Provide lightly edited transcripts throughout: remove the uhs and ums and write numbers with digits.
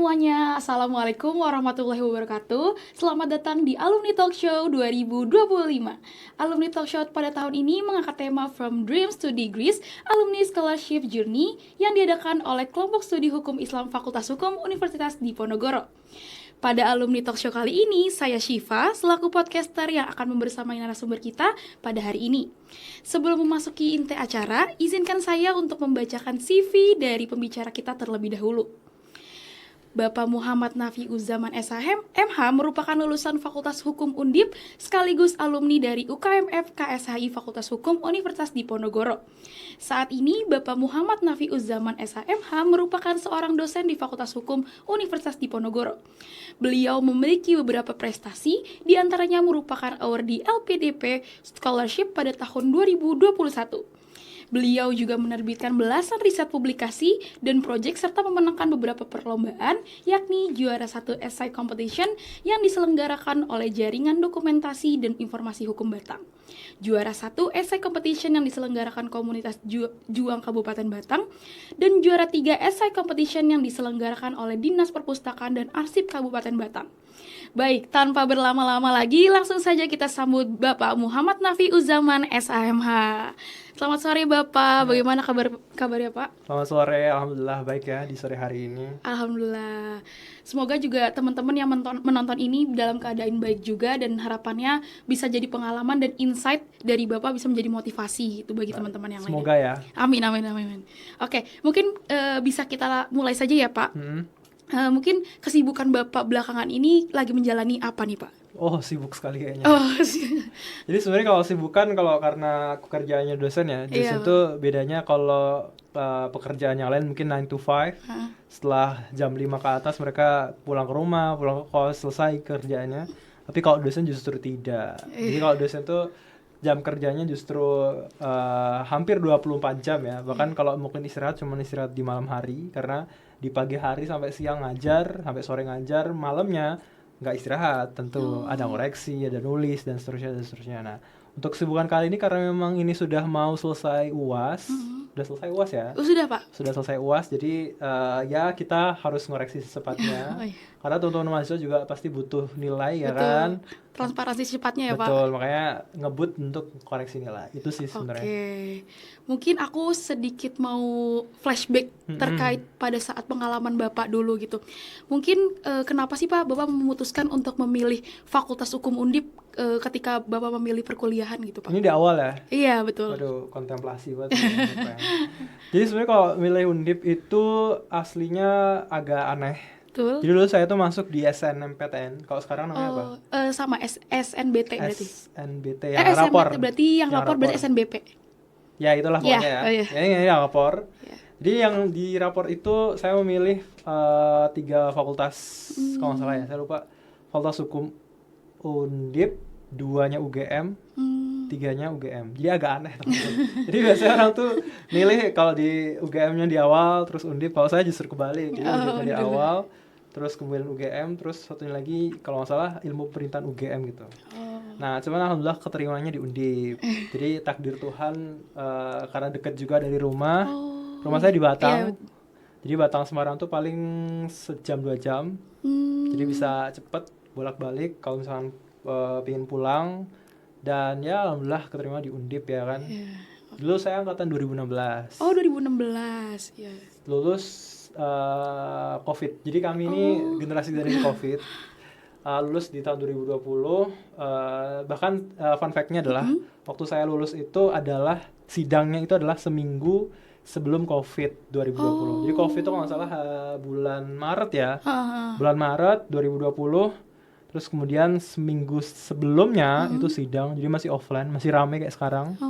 semuanya, Assalamualaikum warahmatullahi wabarakatuh. Selamat datang di Alumni Talk Show 2025. Alumni Talk Show pada tahun ini mengangkat tema From Dreams to Degrees, Alumni Scholarship Journey yang diadakan oleh kelompok studi hukum Islam Fakultas Hukum Universitas Diponegoro. Pada Alumni Talk Show kali ini, saya Syifa selaku podcaster yang akan membersamai narasumber kita pada hari ini. Sebelum memasuki inti acara, izinkan saya untuk membacakan CV dari pembicara kita terlebih dahulu. Bapak Muhammad Nafi Uzzaman SHM, MH merupakan lulusan Fakultas Hukum Undip sekaligus alumni dari UKMF KSHI Fakultas Hukum Universitas Diponegoro. Saat ini, Bapak Muhammad Nafi Uzzaman SHMH merupakan seorang dosen di Fakultas Hukum Universitas Diponegoro. Beliau memiliki beberapa prestasi, diantaranya merupakan awardee LPDP Scholarship pada tahun 2021. Beliau juga menerbitkan belasan riset publikasi dan proyek serta memenangkan beberapa perlombaan, yakni juara 1 Essay Competition yang diselenggarakan oleh Jaringan Dokumentasi dan Informasi Hukum Batang, juara 1 Essay Competition yang diselenggarakan Komunitas Juang Kabupaten Batang, dan juara 3 Essay Competition yang diselenggarakan oleh Dinas Perpustakaan dan Arsip Kabupaten Batang. Baik, tanpa berlama-lama lagi, langsung saja kita sambut Bapak Muhammad Nafi Uzzaman SHMH. Selamat sore Bapak, bagaimana kabarnya Pak? Selamat sore, Alhamdulillah baik ya di sore hari ini. Alhamdulillah. Semoga juga teman-teman yang menonton ini dalam keadaan baik juga, dan harapannya bisa jadi pengalaman dan insight dari Bapak bisa menjadi motivasi gitu bagi teman-teman yang lain. Semoga ya. Amin. Oke, mungkin bisa kita mulai saja ya Pak. Mungkin kesibukan Bapak belakangan ini lagi menjalani apa nih Pak? Oh, sibuk sekali kayaknya. Jadi sebenarnya kalau sibukan, kalau karena aku kerjaannya dosen ya, dosen tuh bedanya kalau pekerjaan yang lain mungkin 9 to 5. Setelah jam 5 ke atas mereka pulang ke rumah, pulang ke kos, selesai kerjaannya. Tapi kalau dosen justru tidak. Jadi kalau dosen tuh jam kerjanya justru hampir 24 jam ya. Bahkan kalau mungkin istirahat cuma istirahat di malam hari, karena di pagi hari sampai siang ngajar, sampai sore ngajar, malamnya nggak istirahat, tentu ada koreksi, ada nulis dan seterusnya. Nah, untuk kesibukan kali ini karena memang ini sudah mau selesai UAS, sudah selesai UAS ya? Sudah Pak. Sudah selesai UAS, jadi ya kita harus ngoreksi secepatnya. Karena teman-teman mahasiswa juga pasti butuh nilai ya. Betul. Kan? Transparansi secepatnya ya Pak. Betul, makanya ngebut untuk koreksi nilai. Itu sih sebenarnya. Oke. Mungkin aku sedikit mau flashback terkait pada saat pengalaman Bapak dulu gitu. Mungkin kenapa sih Pak Bapak memutuskan untuk memilih Fakultas Hukum Undip ketika Bapak memilih perkuliahan gitu Pak? Ini di awal ya? Iya, betul. Waduh, kontemplasi banget. Jadi sebenarnya kalau milih Undip itu aslinya agak aneh. Betul. Jadi dulu saya tuh masuk di SNMPTN. Kalau sekarang namanya apa? Sama SNBT berarti. SNBT yang rapor. Berarti yang rapor berarti SNBP. Ya itulah pokoknya ya. Ini yang rapor. Jadi yang di rapor itu saya memilih 3 fakultas kalau nggak salah ya. Saya lupa. Fakultas Hukum Undip, 2-nya UGM, 3-nya UGM. Jadi agak aneh teman-teman. Jadi biasanya orang tuh milih kalau di UGM-nya di awal, terus Undip. Kalau saya justru kebalik. Jadi Undipnya di awal, terus kemudian UGM, terus satunya lagi kalau nggak salah ilmu pemerintahan UGM gitu. Nah, cuman alhamdulillah keterimanya di Undip. Jadi takdir Tuhan karena dekat juga dari rumah. Rumah saya di Batang. Jadi Batang Semarang tuh paling sejam 2 jam. Jadi bisa cepet bolak-balik kalau misalkan pengen pulang. Dan ya alhamdulillah keterima di Undip ya kan. Dulu saya angkatan 2016. Oh, 2016. Ya. Lulus COVID. Jadi kami ini generasi dari COVID. Lulus di tahun 2020. Bahkan fun fact-nya adalah waktu saya lulus itu adalah sidangnya itu adalah seminggu sebelum COVID 2020. Jadi COVID itu kalau nggak salah bulan Maret ya. Bulan Maret 2020. Terus kemudian seminggu sebelumnya itu sidang. Jadi masih offline, masih ramai kayak sekarang.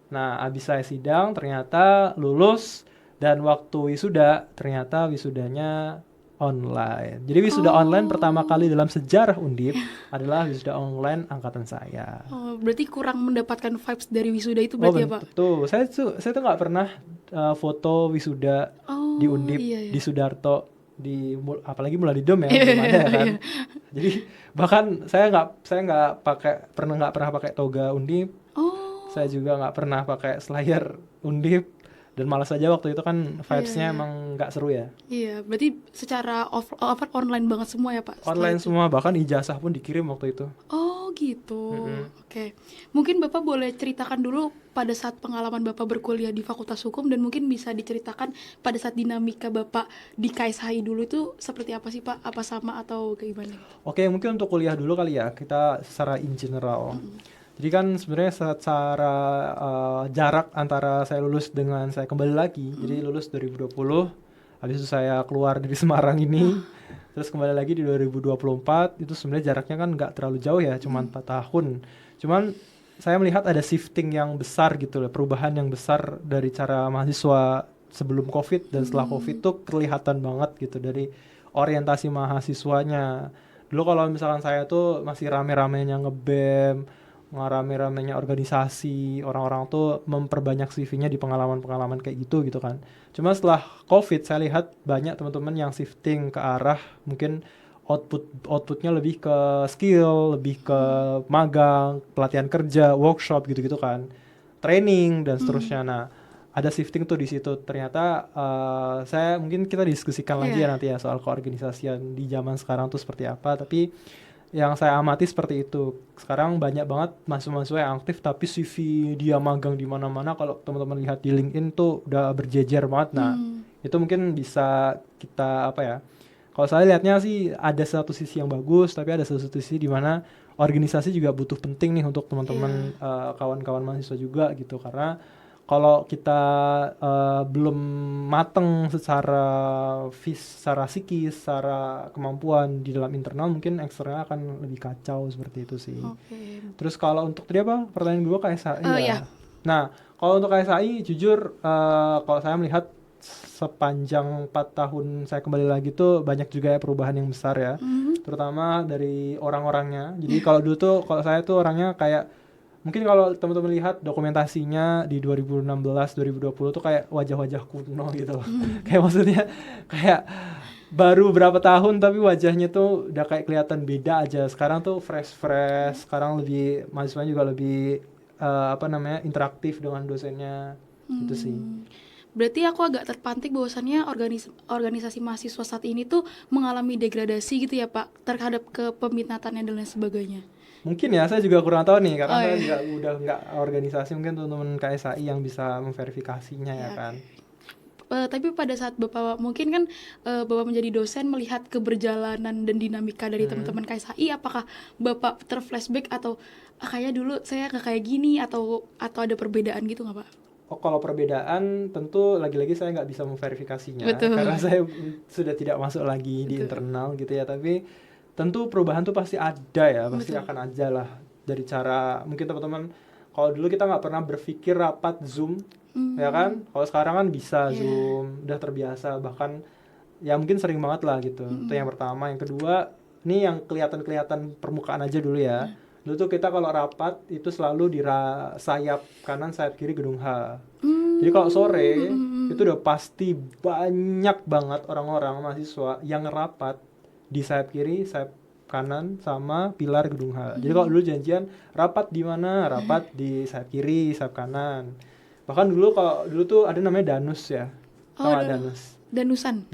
Nah, abis saya sidang ternyata lulus. Dan waktu wisuda ternyata wisudanya online. Jadi wisuda online pertama kali dalam sejarah Undip adalah wisuda online angkatan saya. Berarti kurang mendapatkan vibes dari wisuda itu berarti ya Pak? Betul. Saya tuh nggak pernah foto wisuda di Undip, di Sudarto, apalagi mulai di Dom ya, belum ada kan. Jadi bahkan saya nggak pernah pakai toga Undip. Saya juga nggak pernah pakai slayer Undip. Dan malas aja waktu itu kan vibes-nya emang nggak seru ya. Iya, berarti secara online banget semua ya Pak? Online semua, bahkan ijazah pun dikirim waktu itu. Oh gitu, oke. Mungkin Bapak boleh ceritakan dulu pada saat pengalaman Bapak berkuliah di Fakultas Hukum, dan mungkin bisa diceritakan pada saat dinamika Bapak di KSHI dulu itu seperti apa sih Pak? Apa sama atau kayak gimana? Oke, mungkin untuk kuliah dulu kali ya, kita secara in general. Jadi kan sebenarnya secara jarak antara saya lulus dengan saya kembali lagi, jadi lulus 2020, habis itu saya keluar dari Semarang ini, terus kembali lagi di 2024, itu sebenarnya jaraknya kan nggak terlalu jauh ya, cuma 4 tahun. Cuman saya melihat ada shifting yang besar gitu loh, perubahan yang besar dari cara mahasiswa sebelum COVID dan setelah COVID tuh kelihatan banget gitu dari orientasi mahasiswanya. Dulu kalau misalkan saya tuh masih rame-ramenya nge-BEM, rame-ramenya organisasi, orang-orang tuh memperbanyak CV-nya di pengalaman-pengalaman kayak gitu kan. Cuma setelah COVID saya lihat banyak teman-teman yang shifting ke arah mungkin outputnya lebih ke skill, lebih ke magang, pelatihan kerja, workshop gitu-gitu kan, training dan seterusnya. Nah, ada shifting tuh di situ. Ternyata saya mungkin kita diskusikan lagi ya nanti ya soal keorganisasian di zaman sekarang tuh seperti apa. Tapi yang saya amati seperti itu. Sekarang banyak banget mahasiswa yang aktif tapi CV dia magang di mana-mana. Kalau teman-teman lihat di LinkedIn tuh udah berjejer banget. Nah, itu mungkin bisa kita apa ya? Kalau saya lihatnya sih ada satu sisi yang bagus, tapi ada satu sisi di mana organisasi juga butuh penting nih untuk teman-teman kawan-kawan mahasiswa juga gitu. Karena kalau kita belum mateng secara psikis, secara kemampuan di dalam internal, mungkin eksternal akan lebih kacau seperti itu sih. Terus kalau untuk tadi apa? Pertanyaan gue KSHI ya. Nah, kalau untuk KSHI jujur kalau saya melihat sepanjang 4 tahun saya kembali lagi tuh banyak juga ya perubahan yang besar ya. Terutama dari orang-orangnya. Jadi kalau dulu tuh kalau saya tuh orangnya kayak mungkin kalau teman-teman lihat dokumentasinya di 2016 2020 tuh kayak wajah-wajah kuno gitu. Kayak maksudnya kayak baru berapa tahun tapi wajahnya tuh udah kayak kelihatan beda aja. Sekarang tuh fresh, sekarang lebih mahasiswanya juga lebih interaktif dengan dosennya gitu sih. Berarti aku agak terpantik bahwasannya organisasi mahasiswa saat ini tuh mengalami degradasi gitu ya Pak, terhadap kepeminatannya dan lain sebagainya. Mungkin ya, saya juga kurang tahu nih karena saya juga udah nggak organisasi, mungkin teman-teman KSHI yang bisa memverifikasinya ya kan. Tapi pada saat Bapak mungkin kan Bapak menjadi dosen melihat keberjalanan dan dinamika dari teman-teman KSHI, apakah Bapak terflashback atau kayak dulu saya nggak kayak gini atau ada perbedaan gitu nggak Pak? Oh, kalau perbedaan tentu lagi-lagi saya nggak bisa memverifikasinya karena saya sudah tidak masuk lagi di internal gitu ya, tapi tentu perubahan tuh pasti ada ya, pasti akan aja lah dari cara mungkin teman-teman kalau dulu kita nggak pernah berpikir rapat Zoom ya kan, kalau sekarang kan bisa Zoom, udah terbiasa, bahkan ya mungkin sering banget lah gitu. Itu yang pertama. Yang kedua, ini yang kelihatan permukaan aja dulu ya. Dulu tuh kita kalau rapat itu selalu di sayap kanan sayap kiri gedung H. Jadi kalau sore itu udah pasti banyak banget orang-orang mahasiswa yang rapat di sayap kiri, sayap kanan sama pilar gedung H. Jadi kalau dulu janjian rapat di mana? Rapat di sayap kiri, sayap kanan. Bahkan dulu tuh ada namanya Danus ya. Danus. Danusan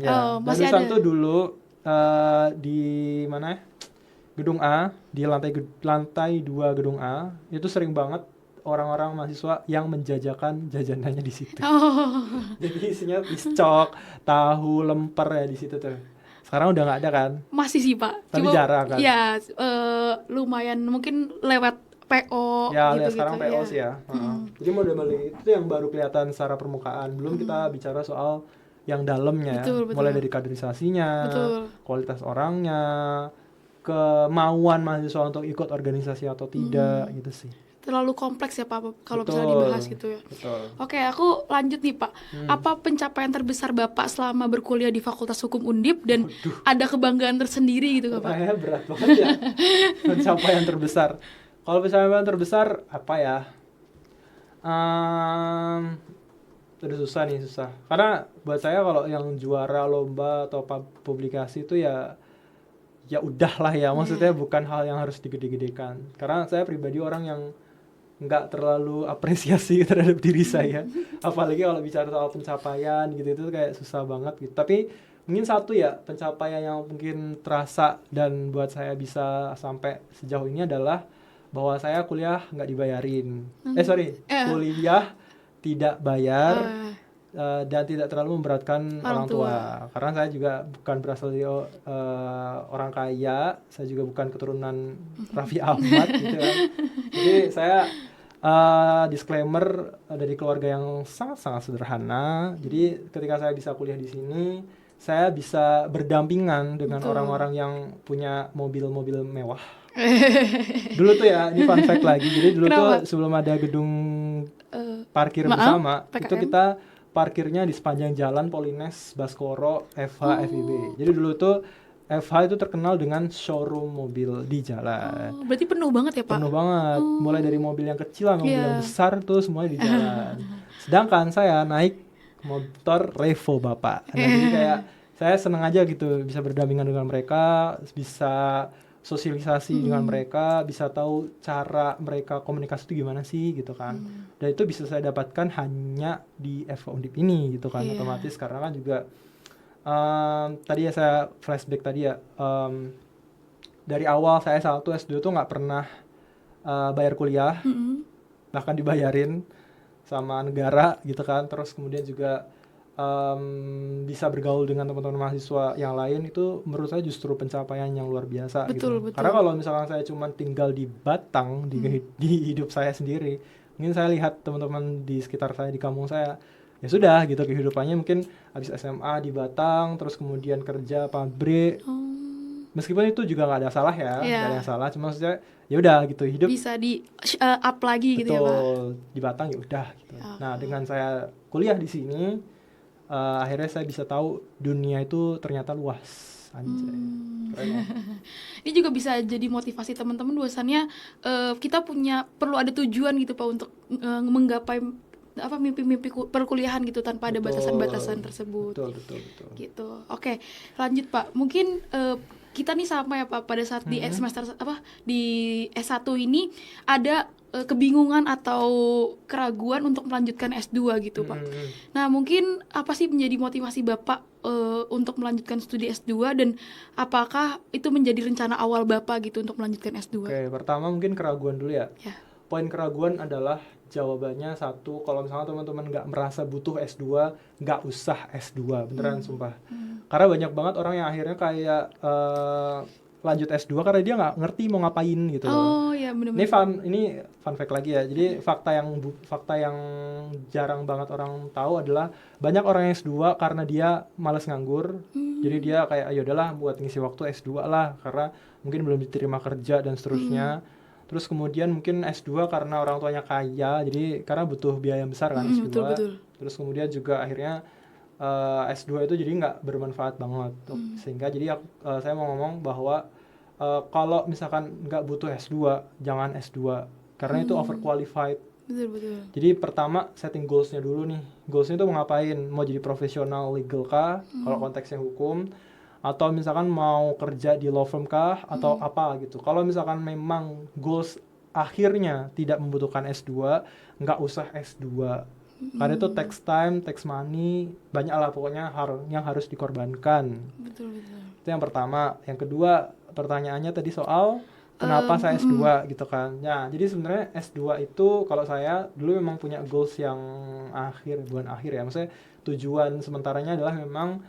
ya. Danusan tuh dulu di mana? Gedung A, di lantai 2 gedung A, itu sering banget orang-orang mahasiswa yang menjajakan jajanannya di situ. Jadi isinya piscok, tahu, lemper ya di situ tuh. Sekarang udah nggak ada kan? Masih sih Pak. Tapi jarang kan? Ya lumayan mungkin lewat PO ya, gitu. Ya sekarang PO sih ya. Jadi model-model itu yang baru kelihatan secara permukaan. Belum kita bicara soal yang dalamnya. Betul. Mulai dari kaderisasinya, kualitas orangnya, kemauan mahasiswa untuk ikut organisasi atau tidak gitu sih. Terlalu kompleks ya Pak kalau misalnya dibahas gitu ya. Oke, aku lanjut nih Pak. Apa pencapaian terbesar Bapak selama berkuliah di Fakultas Hukum Undip dan ada kebanggaan tersendiri gitu Pak? Berat banget ya. Pencapaian terbesar. Kalau pencapaian terbesar apa ya? Susah. Karena buat saya kalau yang juara lomba atau publikasi itu ya udahlah ya, maksudnya bukan hal yang harus digede-gedekan. Karena saya pribadi orang yang nggak terlalu apresiasi terhadap diri saya. Apalagi kalau bicara soal pencapaian gitu itu kayak susah banget gitu. Tapi mungkin satu ya pencapaian yang mungkin terasa dan buat saya bisa sampai sejauh ini adalah bahwa saya kuliah nggak dibayarin. Kuliah tidak bayar dan tidak terlalu memberatkan orang tua. Karena saya juga bukan berasal dari orang kaya, saya juga bukan keturunan Raffi Ahmad gitu kan. Jadi saya disclaimer dari keluarga yang sangat-sangat sederhana. Jadi ketika saya bisa kuliah di sini, saya bisa berdampingan dengan orang-orang yang punya mobil-mobil mewah. Dulu tuh ya, ini fun fact lagi. Jadi dulu tuh sebelum ada gedung parkir bersama, PKM. Itu kita parkirnya di sepanjang jalan Polines, Baskoro, FH, FIB. Jadi dulu tuh FH itu terkenal dengan showroom mobil di jalan. Berarti penuh banget ya Pak? Penuh banget, mulai dari mobil yang kecil sampai mobil yang besar tuh semuanya di jalan. Sedangkan saya naik motor Revo Bapak. Nah, jadi kayak saya seneng aja gitu bisa berdampingan dengan mereka, bisa sosialisasi dengan mereka, bisa tahu cara mereka komunikasi itu gimana sih gitu kan. Dan itu bisa saya dapatkan hanya di FH Undip ini gitu kan. Otomatis karena kan juga tadi ya saya flashback tadi ya, dari awal saya S1 S2 tuh nggak pernah bayar kuliah, bahkan dibayarin sama negara gitu kan. Terus kemudian juga bisa bergaul dengan teman-teman mahasiswa yang lain, itu menurut saya justru pencapaian yang luar biasa. Betul. Karena kalau misalkan saya cuma tinggal di Batang di hidup saya sendiri, mungkin saya lihat teman-teman di sekitar saya di kampung saya, ya sudah gitu kehidupannya mungkin habis SMA di Batang, terus kemudian kerja pabrik. Meskipun itu juga nggak ada salah ya, nggak ada yang salah, cuma maksudnya ya udah gitu hidup bisa di up lagi. Betul, gitu ya Pak. Di Batang ya udah gitu. Nah dengan saya kuliah di sini, akhirnya saya bisa tahu dunia itu ternyata luas. Ini juga bisa jadi motivasi teman-teman bahwasannya kita perlu ada tujuan gitu Pak untuk menggapai mimpi-mimpi perkuliahan gitu tanpa ada batasan-batasan tersebut. Betul. Gitu. Oke, lanjut Pak. Mungkin kita nih sama ya Pak pada saat di semester di S1 ini ada kebingungan atau keraguan untuk melanjutkan S2 gitu Pak. Nah, mungkin apa sih menjadi motivasi Bapak untuk melanjutkan studi S2 dan apakah itu menjadi rencana awal Bapak gitu untuk melanjutkan S2? Oke, pertama mungkin keraguan dulu ya. Poin keraguan adalah jawabannya satu, kalau misalnya teman-teman nggak merasa butuh S2, nggak usah S2, beneran sumpah. Karena banyak banget orang yang akhirnya kayak lanjut S2 karena dia nggak ngerti mau ngapain gitu. Iya bener-bener. Ini fun fact lagi ya. Jadi fakta yang jarang banget orang tahu adalah banyak orang yang S2 karena dia malas nganggur. Jadi dia kayak ya udahlah buat ngisi waktu S2 lah karena mungkin belum diterima kerja dan seterusnya. Terus kemudian mungkin S2 karena orang tuanya kaya, jadi karena butuh biaya besar kan S2. Betul. Terus kemudian juga akhirnya S2 itu jadi nggak bermanfaat banget. Sehingga jadi saya mau ngomong bahwa kalau misalkan nggak butuh S2, jangan S2. Karena itu overqualified. Betul. Jadi pertama setting goals-nya dulu nih. Goals-nya itu mau ngapain? Mau jadi profesional legal kah? Kalau konteksnya hukum. Atau misalkan mau kerja di law firm kah atau apa gitu. Kalau misalkan memang goals akhirnya tidak membutuhkan S2, nggak usah S2. Karena itu takes time, takes money, banyak lah pokoknya yang harus dikorbankan. Betul. Itu yang pertama. Yang kedua, pertanyaannya tadi soal kenapa saya S2 gitu kan. Nah, jadi sebenarnya S2 itu kalau saya dulu memang punya goals yang bukan akhir ya. Maksudnya tujuan sementaranya adalah memang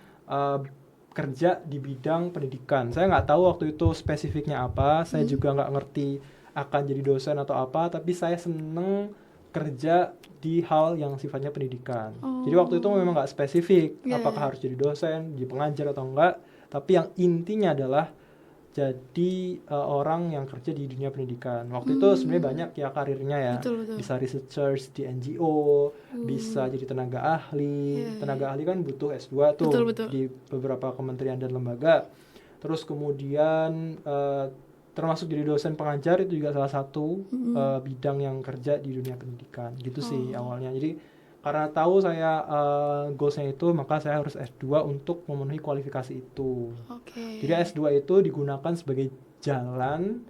kerja di bidang pendidikan. Saya nggak tahu waktu itu spesifiknya apa, saya juga nggak ngerti akan jadi dosen atau apa, tapi saya seneng kerja di hal yang sifatnya pendidikan. Jadi waktu itu memang nggak spesifik, apakah harus jadi dosen, jadi pengajar atau enggak, tapi yang intinya adalah jadi orang yang kerja di dunia pendidikan. Waktu itu sebenarnya banyak ya karirnya ya. Betul. Bisa research di NGO, bisa jadi tenaga ahli. Tenaga ahli kan butuh S2 tuh di beberapa kementerian dan lembaga. Terus kemudian termasuk jadi dosen pengajar itu juga salah satu bidang yang kerja di dunia pendidikan. Gitu sih awalnya. Jadi karena tahu saya goalsnya itu, maka saya harus S2 untuk memenuhi kualifikasi itu. Jadi S2 itu digunakan sebagai jalan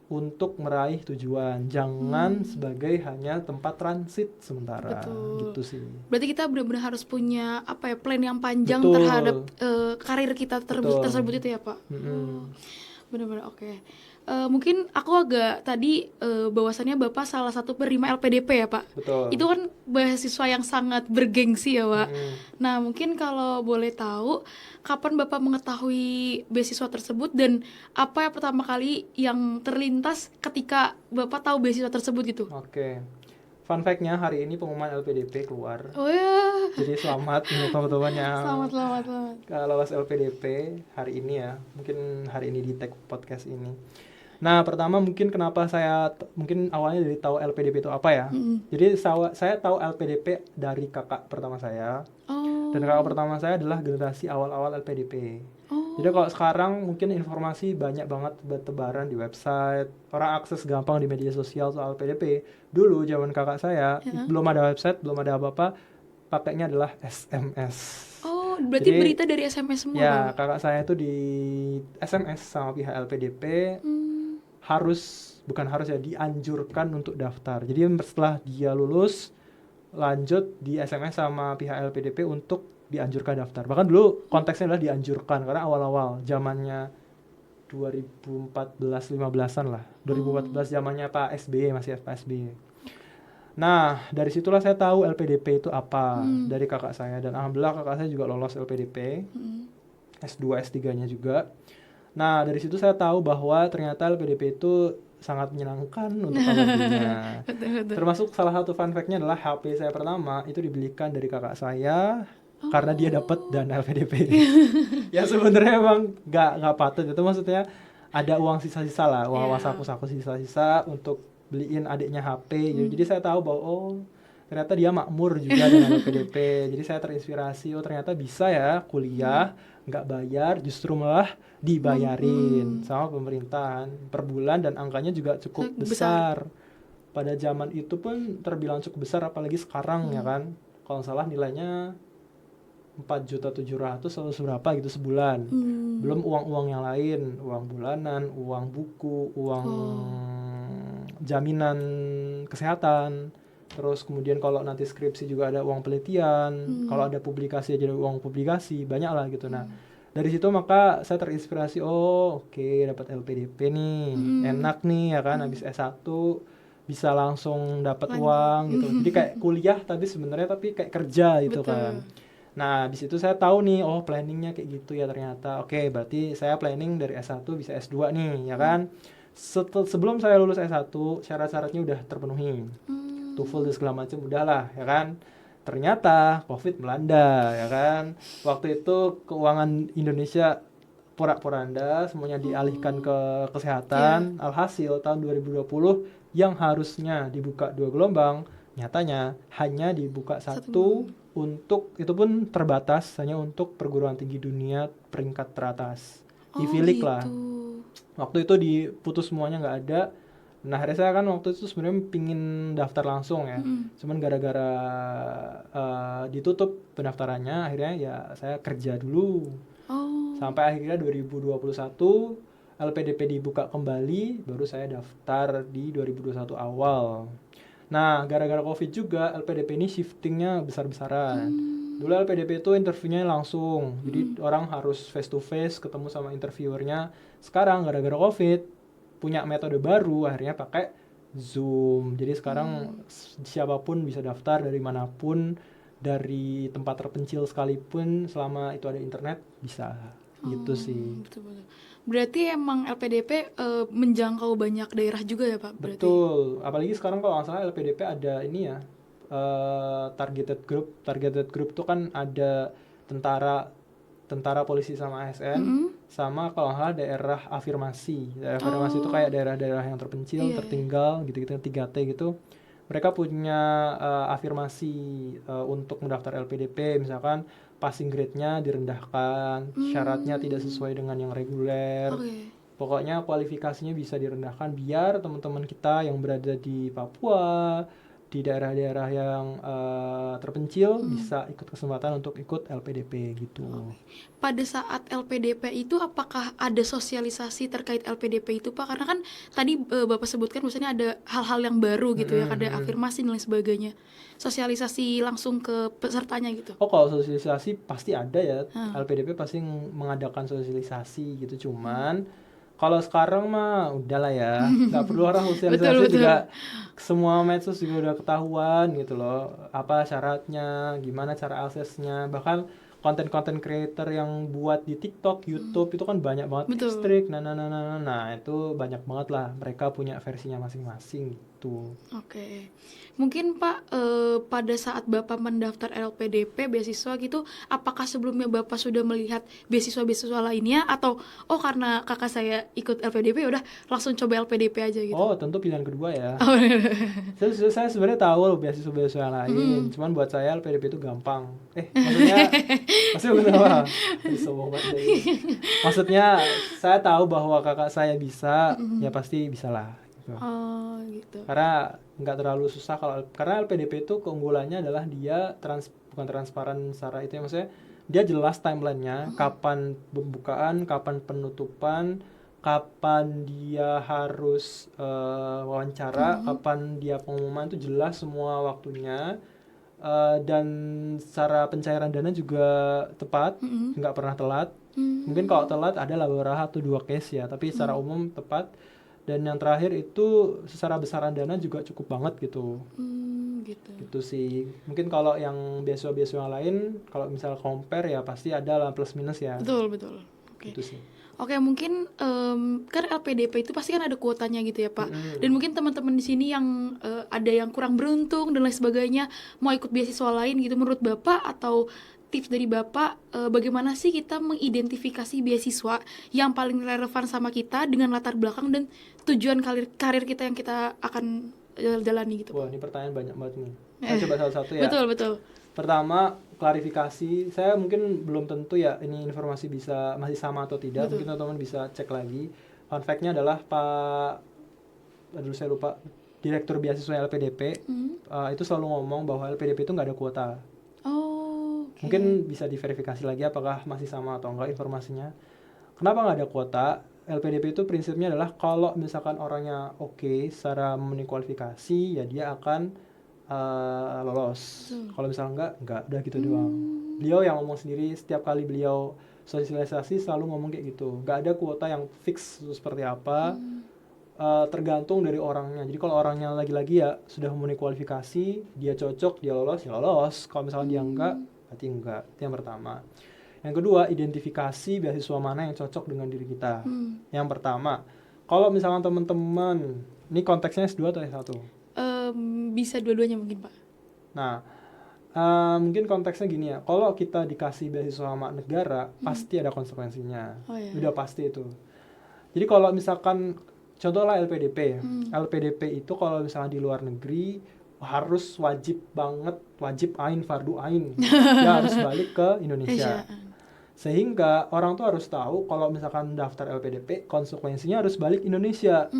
untuk meraih tujuan, jangan sebagai hanya tempat transit sementara. Betul. Gitu sih. Berarti kita benar-benar harus punya plan yang panjang Betul. terhadap karir kita tersebut itu ya Pak. Benar-benar oke. Mungkin aku agak tadi bahwasannya Bapak salah satu penerima LPDP ya Pak. Betul. Itu kan beasiswa yang sangat bergengsi ya Pak. Nah mungkin kalau boleh tahu kapan Bapak mengetahui beasiswa tersebut dan apa yang pertama kali yang terlintas ketika Bapak tahu beasiswa tersebut gitu? Oke. Fun fact-nya hari ini pengumuman LPDP keluar. Oh ya. Jadi selamat untuk teman-teman yang Selamat. lolos LPDP hari ini ya. Mungkin hari ini di tag podcast ini. Nah, pertama mungkin kenapa saya mungkin awalnya dari tahu LPDP itu apa ya. Jadi saya tahu LPDP dari kakak pertama saya. Dan kakak pertama saya adalah generasi awal-awal LPDP. Jadi kalau sekarang mungkin informasi banyak banget bertebaran di website, orang akses gampang di media sosial soal LPDP. Dulu zaman kakak saya belum ada website, belum ada apa-apa, pakainya adalah SMS. Oh, berarti jadi, berita dari SMS semua? Ya, kakak saya itu di SMS sama pihak LPDP dianjurkan untuk daftar. Jadi setelah dia lulus, lanjut di SMS sama pihak LPDP untuk dianjurkan daftar. Bahkan dulu konteksnya adalah dianjurkan karena awal-awal zamannya 2014-15an lah. 2014 zamannya Pak SBY, masih Pak SBY. Nah, dari situlah saya tahu LPDP itu apa dari kakak saya, dan alhamdulillah kakak saya juga lolos LPDP. S2, S3-nya juga. Nah, dari situ saya tahu bahwa ternyata LPDP itu sangat menyenangkan untuk alumninya. Termasuk salah satu fun fact-nya adalah HP saya pertama itu dibelikan dari kakak saya karena dia dapat dana LPDP. Ya sebenarnya emang nggak patut, itu maksudnya ada uang sisa-sisa lah, uang saku sisa-sisa untuk beliin adiknya HP. Jadi saya tahu bahwa ternyata dia makmur juga dengan LPDP. Jadi saya terinspirasi, ternyata bisa ya kuliah nggak bayar, justru malah dibayarin sama pemerintahan per bulan, dan angkanya juga cukup besar. Pada zaman itu pun terbilang cukup besar, apalagi sekarang ya kan. Kalau salah nilainya 4.700.000 atau seberapa gitu sebulan. Belum uang-uang yang lain, uang bulanan, uang buku, uang jaminan kesehatan. Terus kemudian kalau nanti skripsi juga ada uang penelitian, kalau ada publikasi aja ada uang publikasi, banyak lah gitu. Nah, dari situ maka saya terinspirasi, dapat LPDP nih, enak nih ya kan, habis S1 bisa langsung dapat uang gitu. Jadi kayak kuliah tapi sebenarnya kayak kerja gitu. Betul. Kan. Nah, di situ saya tahu nih, planningnya kayak gitu ya ternyata. Oke, berarti saya planning dari S1 bisa S2 nih, ya kan. Sebelum saya lulus S1, syarat-syaratnya udah terpenuhi. TOEFL dan segala macam udahlah ya kan. Ternyata COVID melanda ya kan. Waktu itu keuangan Indonesia porak-poranda, semuanya dialihkan ke kesehatan. Alhasil tahun 2020 yang harusnya dibuka 2 gelombang, nyatanya hanya dibuka 1 untuk, itu pun terbatas, hanya untuk perguruan tinggi dunia peringkat teratas. Ivy League lah. Waktu itu diputus semuanya, nggak ada. Nah, akhirnya saya kan waktu itu sebenarnya pingin daftar langsung ya. Cuman gara-gara ditutup pendaftarannya, akhirnya ya saya kerja dulu. Sampai akhirnya 2021 LPDP dibuka kembali, baru saya daftar di 2021 awal. Nah, gara-gara COVID juga LPDP ini shiftingnya besar-besaran. Dulu LPDP itu interviewnya langsung, jadi orang harus face to face ketemu sama interviewernya. Sekarang gara-gara COVID punya metode baru, akhirnya pakai Zoom. Jadi sekarang siapapun bisa daftar dari manapun, dari tempat terpencil sekalipun, selama itu ada internet bisa. Gitu sih. Betul-betul. Berarti emang LPDP menjangkau banyak daerah juga ya Pak? Berarti? Betul. Apalagi sekarang kalau nggak salah LPDP ada ini ya, targeted group. Targeted group itu kan ada tentara, polisi sama ASN, sama kalau nggak salah daerah afirmasi. Daerah afirmasi itu kayak daerah-daerah yang terpencil, tertinggal, gitu-gitu, 3T gitu. Mereka punya afirmasi untuk mendaftar LPDP, misalkan passing grade-nya direndahkan, syaratnya tidak sesuai dengan yang reguler. Pokoknya kualifikasinya bisa direndahkan biar teman-teman kita yang berada di Papua, di daerah-daerah yang terpencil bisa ikut kesempatan untuk ikut LPDP gitu. Pada saat LPDP itu apakah ada sosialisasi terkait LPDP itu Pak? Karena kan tadi Bapak sebutkan misalnya ada hal-hal yang baru gitu ya, ada afirmasi dan lain sebagainya. Sosialisasi langsung ke pesertanya gitu. Oh, kalau sosialisasi pasti ada ya. LPDP pasti mengadakan sosialisasi gitu, cuman kalau sekarang mah udahlah ya, nggak perlu orang sosialisasi betul. Juga semua medsos juga udah ketahuan gitu loh, apa syaratnya, gimana cara aksesnya, bahkan konten-konten creator yang buat di TikTok, YouTube itu kan banyak banget strik, nah itu banyak banget lah, mereka punya versinya masing-masing gitu. Oke. Mungkin Pak pada saat Bapak mendaftar LPDP beasiswa gitu, apakah sebelumnya Bapak sudah melihat beasiswa-beasiswa lainnya atau karena kakak saya ikut LPDP udah langsung coba LPDP aja gitu? Oh, tentu pilihan kedua ya. Saya sebenarnya tahu beasiswa-beasiswa lain, cuman buat saya LPDP itu gampang. Maksudnya benar. Maksudnya saya tahu bahwa kakak saya bisa, ya pasti bisa lah. Oh gitu. Karena nggak terlalu susah karena LPDP itu keunggulannya adalah dia bukan transparan secara itu ya, maksudnya dia jelas timelinenya, kapan pembukaan, kapan penutupan, kapan dia harus wawancara, kapan dia pengumuman, itu jelas semua waktunya, dan secara pencairan dana juga tepat, nggak pernah telat. Mungkin kalau telat ada beberapa 1-2 case ya, tapi secara umum tepat. Dan yang terakhir itu secara besaran dana juga cukup banget gitu. Gitu sih. Mungkin kalau yang beasiswa-beasiswa lain, kalau misal compare ya pasti ada lah plus minus ya. Betul. Oke. Gitu sih. Oke, mungkin kan LPDP itu pasti kan ada kuotanya gitu ya Pak. Dan mungkin teman-teman di sini yang ada yang kurang beruntung dan lain sebagainya mau ikut beasiswa lain gitu, menurut Bapak atau tips dari Bapak bagaimana sih kita mengidentifikasi beasiswa yang paling relevan sama kita dengan latar belakang dan tujuan karir kita yang kita akan jalani gitu. Wah, ini pertanyaan banyak banget nih. Saya coba satu-satu ya. Betul. Pertama, klarifikasi. Saya mungkin belum tentu ya ini informasi masih sama atau tidak. Mungkin teman-teman bisa cek lagi. Fun fact-nya adalah saya lupa, Direktur Beasiswa LPDP itu selalu ngomong bahwa LPDP itu nggak ada kuota. Mungkin bisa diverifikasi lagi apakah masih sama atau enggak informasinya. Kenapa nggak ada kuota? LPDP itu prinsipnya adalah kalau misalkan orangnya oke secara memenuhi kualifikasi, ya dia akan lolos. Kalau misalnya enggak, udah gitu doang. Beliau yang ngomong sendiri, setiap kali beliau sosialisasi selalu ngomong kayak gitu. Nggak ada kuota yang fix seperti apa, tergantung dari orangnya. Jadi kalau orangnya lagi-lagi ya sudah memenuhi kualifikasi, dia cocok, dia lolos, ya lolos. Kalau misalnya dia enggak, berarti enggak. Itu yang pertama. Yang kedua, identifikasi beasiswa mana yang cocok dengan diri kita. Yang pertama, kalau misalnya teman-teman, ini konteksnya S2 atau S1? Bisa dua-duanya mungkin Pak. Nah, mungkin konteksnya gini ya, kalau kita dikasih beasiswa sama negara, pasti ada konsekuensinya. Udah pasti itu. Jadi kalau misalkan, contohlah LPDP. LPDP itu kalau misalnya di luar negeri, harus wajib ain, fardu ain. Dia harus balik ke Indonesia. Sehingga orang tuh harus tahu kalau misalkan daftar LPDP, konsekuensinya harus balik Indonesia.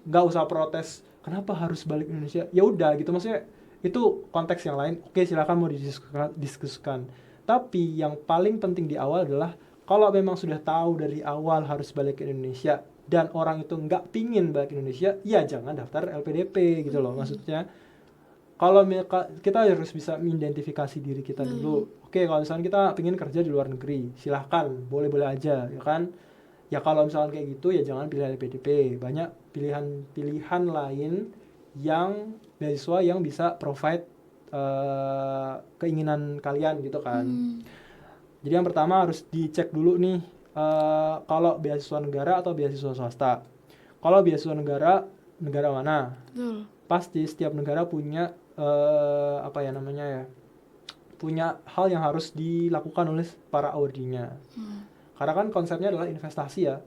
Nggak usah protes, kenapa harus balik Indonesia? Ya udah gitu, maksudnya itu konteks yang lain. Oke, silakan mau didiskusikan. Tapi yang paling penting di awal adalah kalau memang sudah tahu dari awal harus balik ke Indonesia dan orang itu nggak pingin balik ke Indonesia, ya jangan daftar LPDP gitu loh. Maksudnya kalau kita harus bisa mengidentifikasi diri kita dulu. Oke, kalau misalnya kita pengen kerja di luar negeri, silahkan, boleh-boleh aja, ya kan? Ya kalau misalnya kayak gitu, ya jangan pilih LPDP. Banyak pilihan lain yang beasiswa yang bisa provide keinginan kalian gitu kan. Jadi yang pertama harus dicek dulu nih, kalau beasiswa negara atau beasiswa swasta. Kalau beasiswa negara mana? Pasti setiap negara punya punya hal yang harus dilakukan oleh para awardinya. Karena kan konsepnya adalah investasi ya.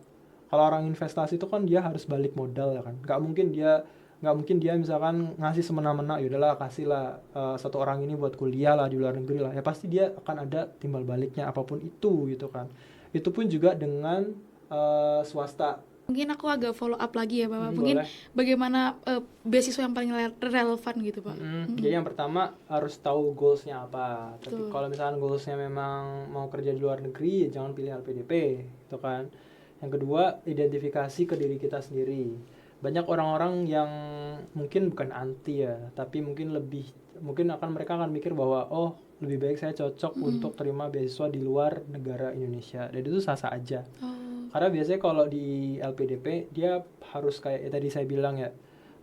Kalau orang investasi itu kan dia harus balik modal ya kan. Nggak mungkin dia misalkan ngasih semena-mena, yaudahlah kasihlah satu orang ini buat kuliah lah di luar negeri lah. Ya pasti dia akan ada timbal baliknya apapun itu gitu kan. Itu pun juga dengan swasta. Mungkin aku agak follow up lagi ya Bapak. Mungkin boleh. Bagaimana beasiswa yang paling relevan gitu Pak. Jadi yang pertama harus tahu goalsnya apa. Tapi kalau misalkan goalsnya memang mau kerja di luar negeri, ya jangan pilih LPDP, gitu kan. Yang kedua, identifikasi ke diri kita sendiri. Banyak orang-orang yang mungkin bukan anti ya, tapi mungkin mereka akan mikir bahwa oh lebih baik saya cocok untuk terima beasiswa di luar negara Indonesia. Dan itu sah-sah aja. Karena biasanya kalau di LPDP dia harus kayak tadi saya bilang ya,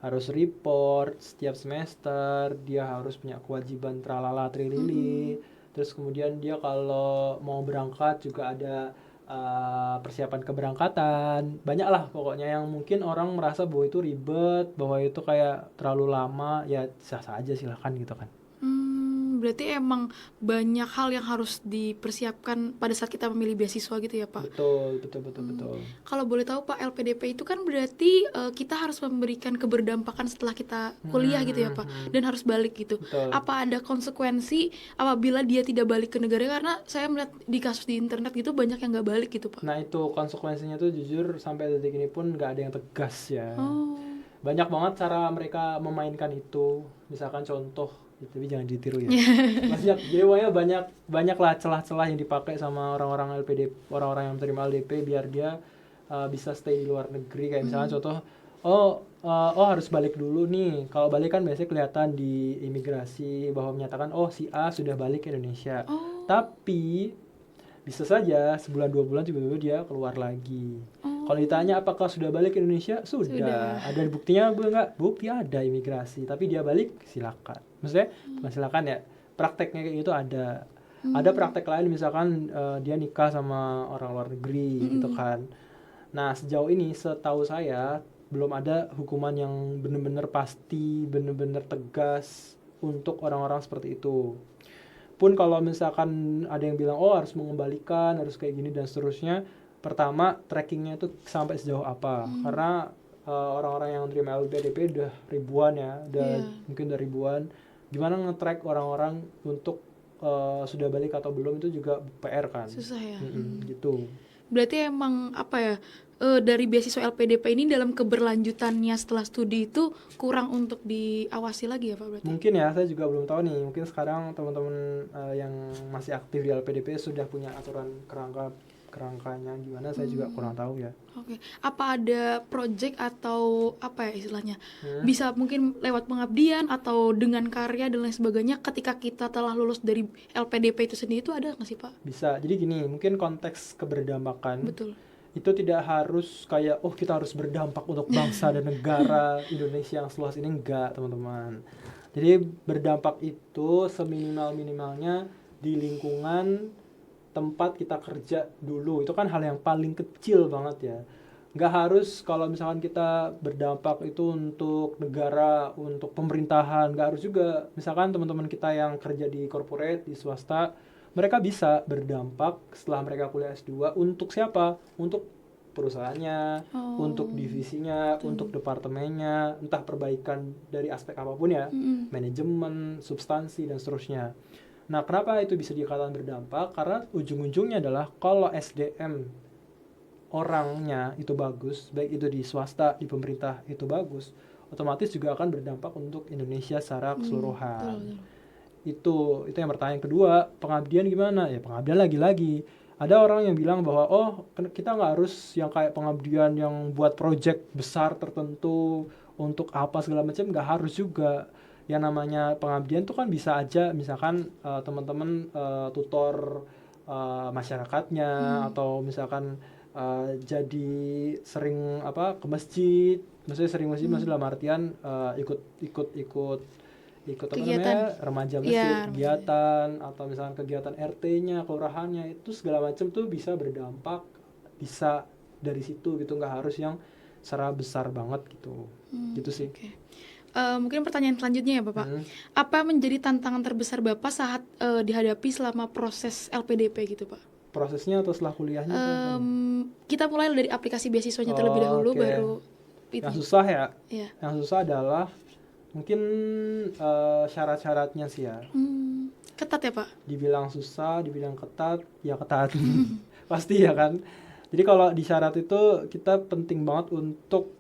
harus report setiap semester, dia harus punya kewajiban tralala trilili. Terus kemudian dia kalau mau berangkat juga ada persiapan keberangkatan. Banyak lah pokoknya yang mungkin orang merasa bahwa itu ribet, bahwa itu kayak terlalu lama, ya sah-sah aja silahkan gitu kan. Berarti emang banyak hal yang harus dipersiapkan pada saat kita memilih beasiswa gitu ya Pak? Betul. Kalau boleh tahu Pak, LPDP itu kan berarti kita harus memberikan keberdampakan setelah kita kuliah gitu ya Pak, dan harus balik gitu. Betul. Apa ada konsekuensi apabila dia tidak balik ke negara? Karena saya melihat di kasus di internet gitu banyak yang nggak balik gitu Pak. Nah itu konsekuensinya tuh jujur sampai detik ini pun nggak ada yang tegas ya. Banyak banget cara mereka memainkan itu. Misalkan contoh, tapi jangan ditiru ya. Jadi banyak lah celah-celah yang dipakai sama orang-orang LPDP, orang-orang yang menerima LDP biar dia bisa stay di luar negeri. Kayak misalnya contoh, harus balik dulu nih. Kalau balik kan biasanya kelihatan di imigrasi bahwa menyatakan si A sudah balik ke Indonesia. Tapi bisa saja sebulan 2 bulan tiba-tiba dia keluar lagi. Kalau ditanya apakah sudah balik ke Indonesia, sudah. Ada buktinya enggak? Bukti ada, imigrasi. Tapi dia balik, silakan. Maksudnya bukan silakan ya, prakteknya kayak gitu ada. Ada praktek lain misalkan dia nikah sama orang luar negeri gitu kan. Nah sejauh ini setahu saya belum ada hukuman yang benar-benar pasti, benar-benar tegas untuk orang-orang seperti itu. Pun kalau misalkan ada yang bilang harus mengembalikan, harus kayak gini dan seterusnya, pertama trackingnya itu sampai sejauh apa. Karena orang-orang yang terima LPDP udah ribuan ya, mungkin udah ribuan. Gimana nge-track orang-orang untuk sudah balik atau belum, itu juga PR kan. Susah ya. Gitu. Berarti emang apa ya, dari beasiswa LPDP ini dalam keberlanjutannya setelah studi itu kurang untuk diawasi lagi ya Pak berarti? Mungkin ya, saya juga belum tahu nih. Mungkin sekarang teman-teman yang masih aktif di LPDP sudah punya aturan kerangkanya gimana, saya juga kurang tahu ya. Oke. Apa ada project atau apa ya istilahnya? Bisa mungkin lewat pengabdian atau dengan karya dan lain sebagainya ketika kita telah lulus dari LPDP itu sendiri, itu ada nggak sih Pak? Bisa. Jadi gini, mungkin konteks keberdampakan. Betul. Itu tidak harus kayak kita harus berdampak untuk bangsa dan negara Indonesia yang seluas ini, enggak teman-teman. Jadi berdampak itu seminimal-minimalnya di lingkungan tempat kita kerja dulu. Itu kan hal yang paling kecil banget ya. Nggak harus kalau misalkan kita berdampak itu untuk negara, untuk pemerintahan, nggak harus juga. Misalkan teman-teman kita yang kerja di corporate, di swasta, mereka bisa berdampak setelah mereka kuliah S2 untuk siapa? Untuk perusahaannya, untuk divisinya, untuk departemennya, entah perbaikan dari aspek apapun ya, manajemen, substansi, dan seterusnya. Nah, kenapa itu bisa dikatakan berdampak? Karena ujung-ujungnya adalah kalau SDM orangnya itu bagus, baik itu di swasta, di pemerintah itu bagus, otomatis juga akan berdampak untuk Indonesia secara keseluruhan. Itu yang pertanyaan. Kedua, pengabdian gimana? Ya pengabdian lagi-lagi. Ada orang yang bilang bahwa kita nggak harus yang kayak pengabdian yang buat project besar tertentu untuk apa segala macam, nggak harus juga. Yang namanya pengabdian tuh kan bisa aja misalkan teman-teman tutor masyarakatnya, atau misalkan jadi sering ke masjid. Maksudnya sering masjid dalam artian ikut remaja masjid, kegiatan, atau misalkan kegiatan RT-nya, kelurahannya, itu segala macam tuh bisa berdampak, bisa dari situ gitu, nggak harus yang secara besar banget gitu. Gitu sih. Okay. Mungkin pertanyaan selanjutnya ya Bapak, apa menjadi tantangan terbesar Bapak saat dihadapi selama proses LPDP gitu Pak? Prosesnya atau setelah kuliahnya? Kita mulai dari aplikasi beasiswanya terlebih dahulu, baru itu. Yang susah ya? Yang susah adalah mungkin syarat-syaratnya sih ya. Ketat ya Pak? Dibilang susah, dibilang ketat, ya ketat. Pasti ya kan. Jadi kalau di syarat itu kita penting banget untuk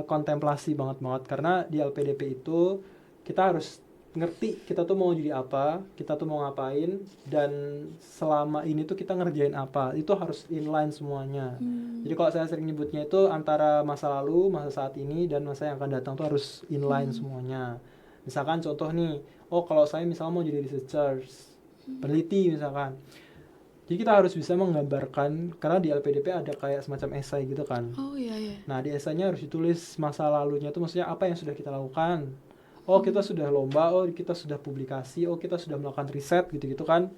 kontemplasi banget karena di LPDP itu kita harus ngerti kita tuh mau jadi apa, kita tuh mau ngapain, dan selama ini tuh kita ngerjain apa, itu harus inline semuanya. Jadi kalau saya sering nyebutnya itu antara masa lalu, masa saat ini, dan masa yang akan datang tuh harus inline semuanya. Misalkan contoh nih, kalau saya misalnya mau jadi researchers, peneliti misalkan, jadi kita harus bisa menggambarkan, karena di LPDP ada kayak semacam esai gitu kan. Iya. Nah di esainya harus ditulis masa lalunya itu, maksudnya apa yang sudah kita lakukan. Kita sudah lomba, kita sudah publikasi, kita sudah melakukan riset gitu-gitu kan.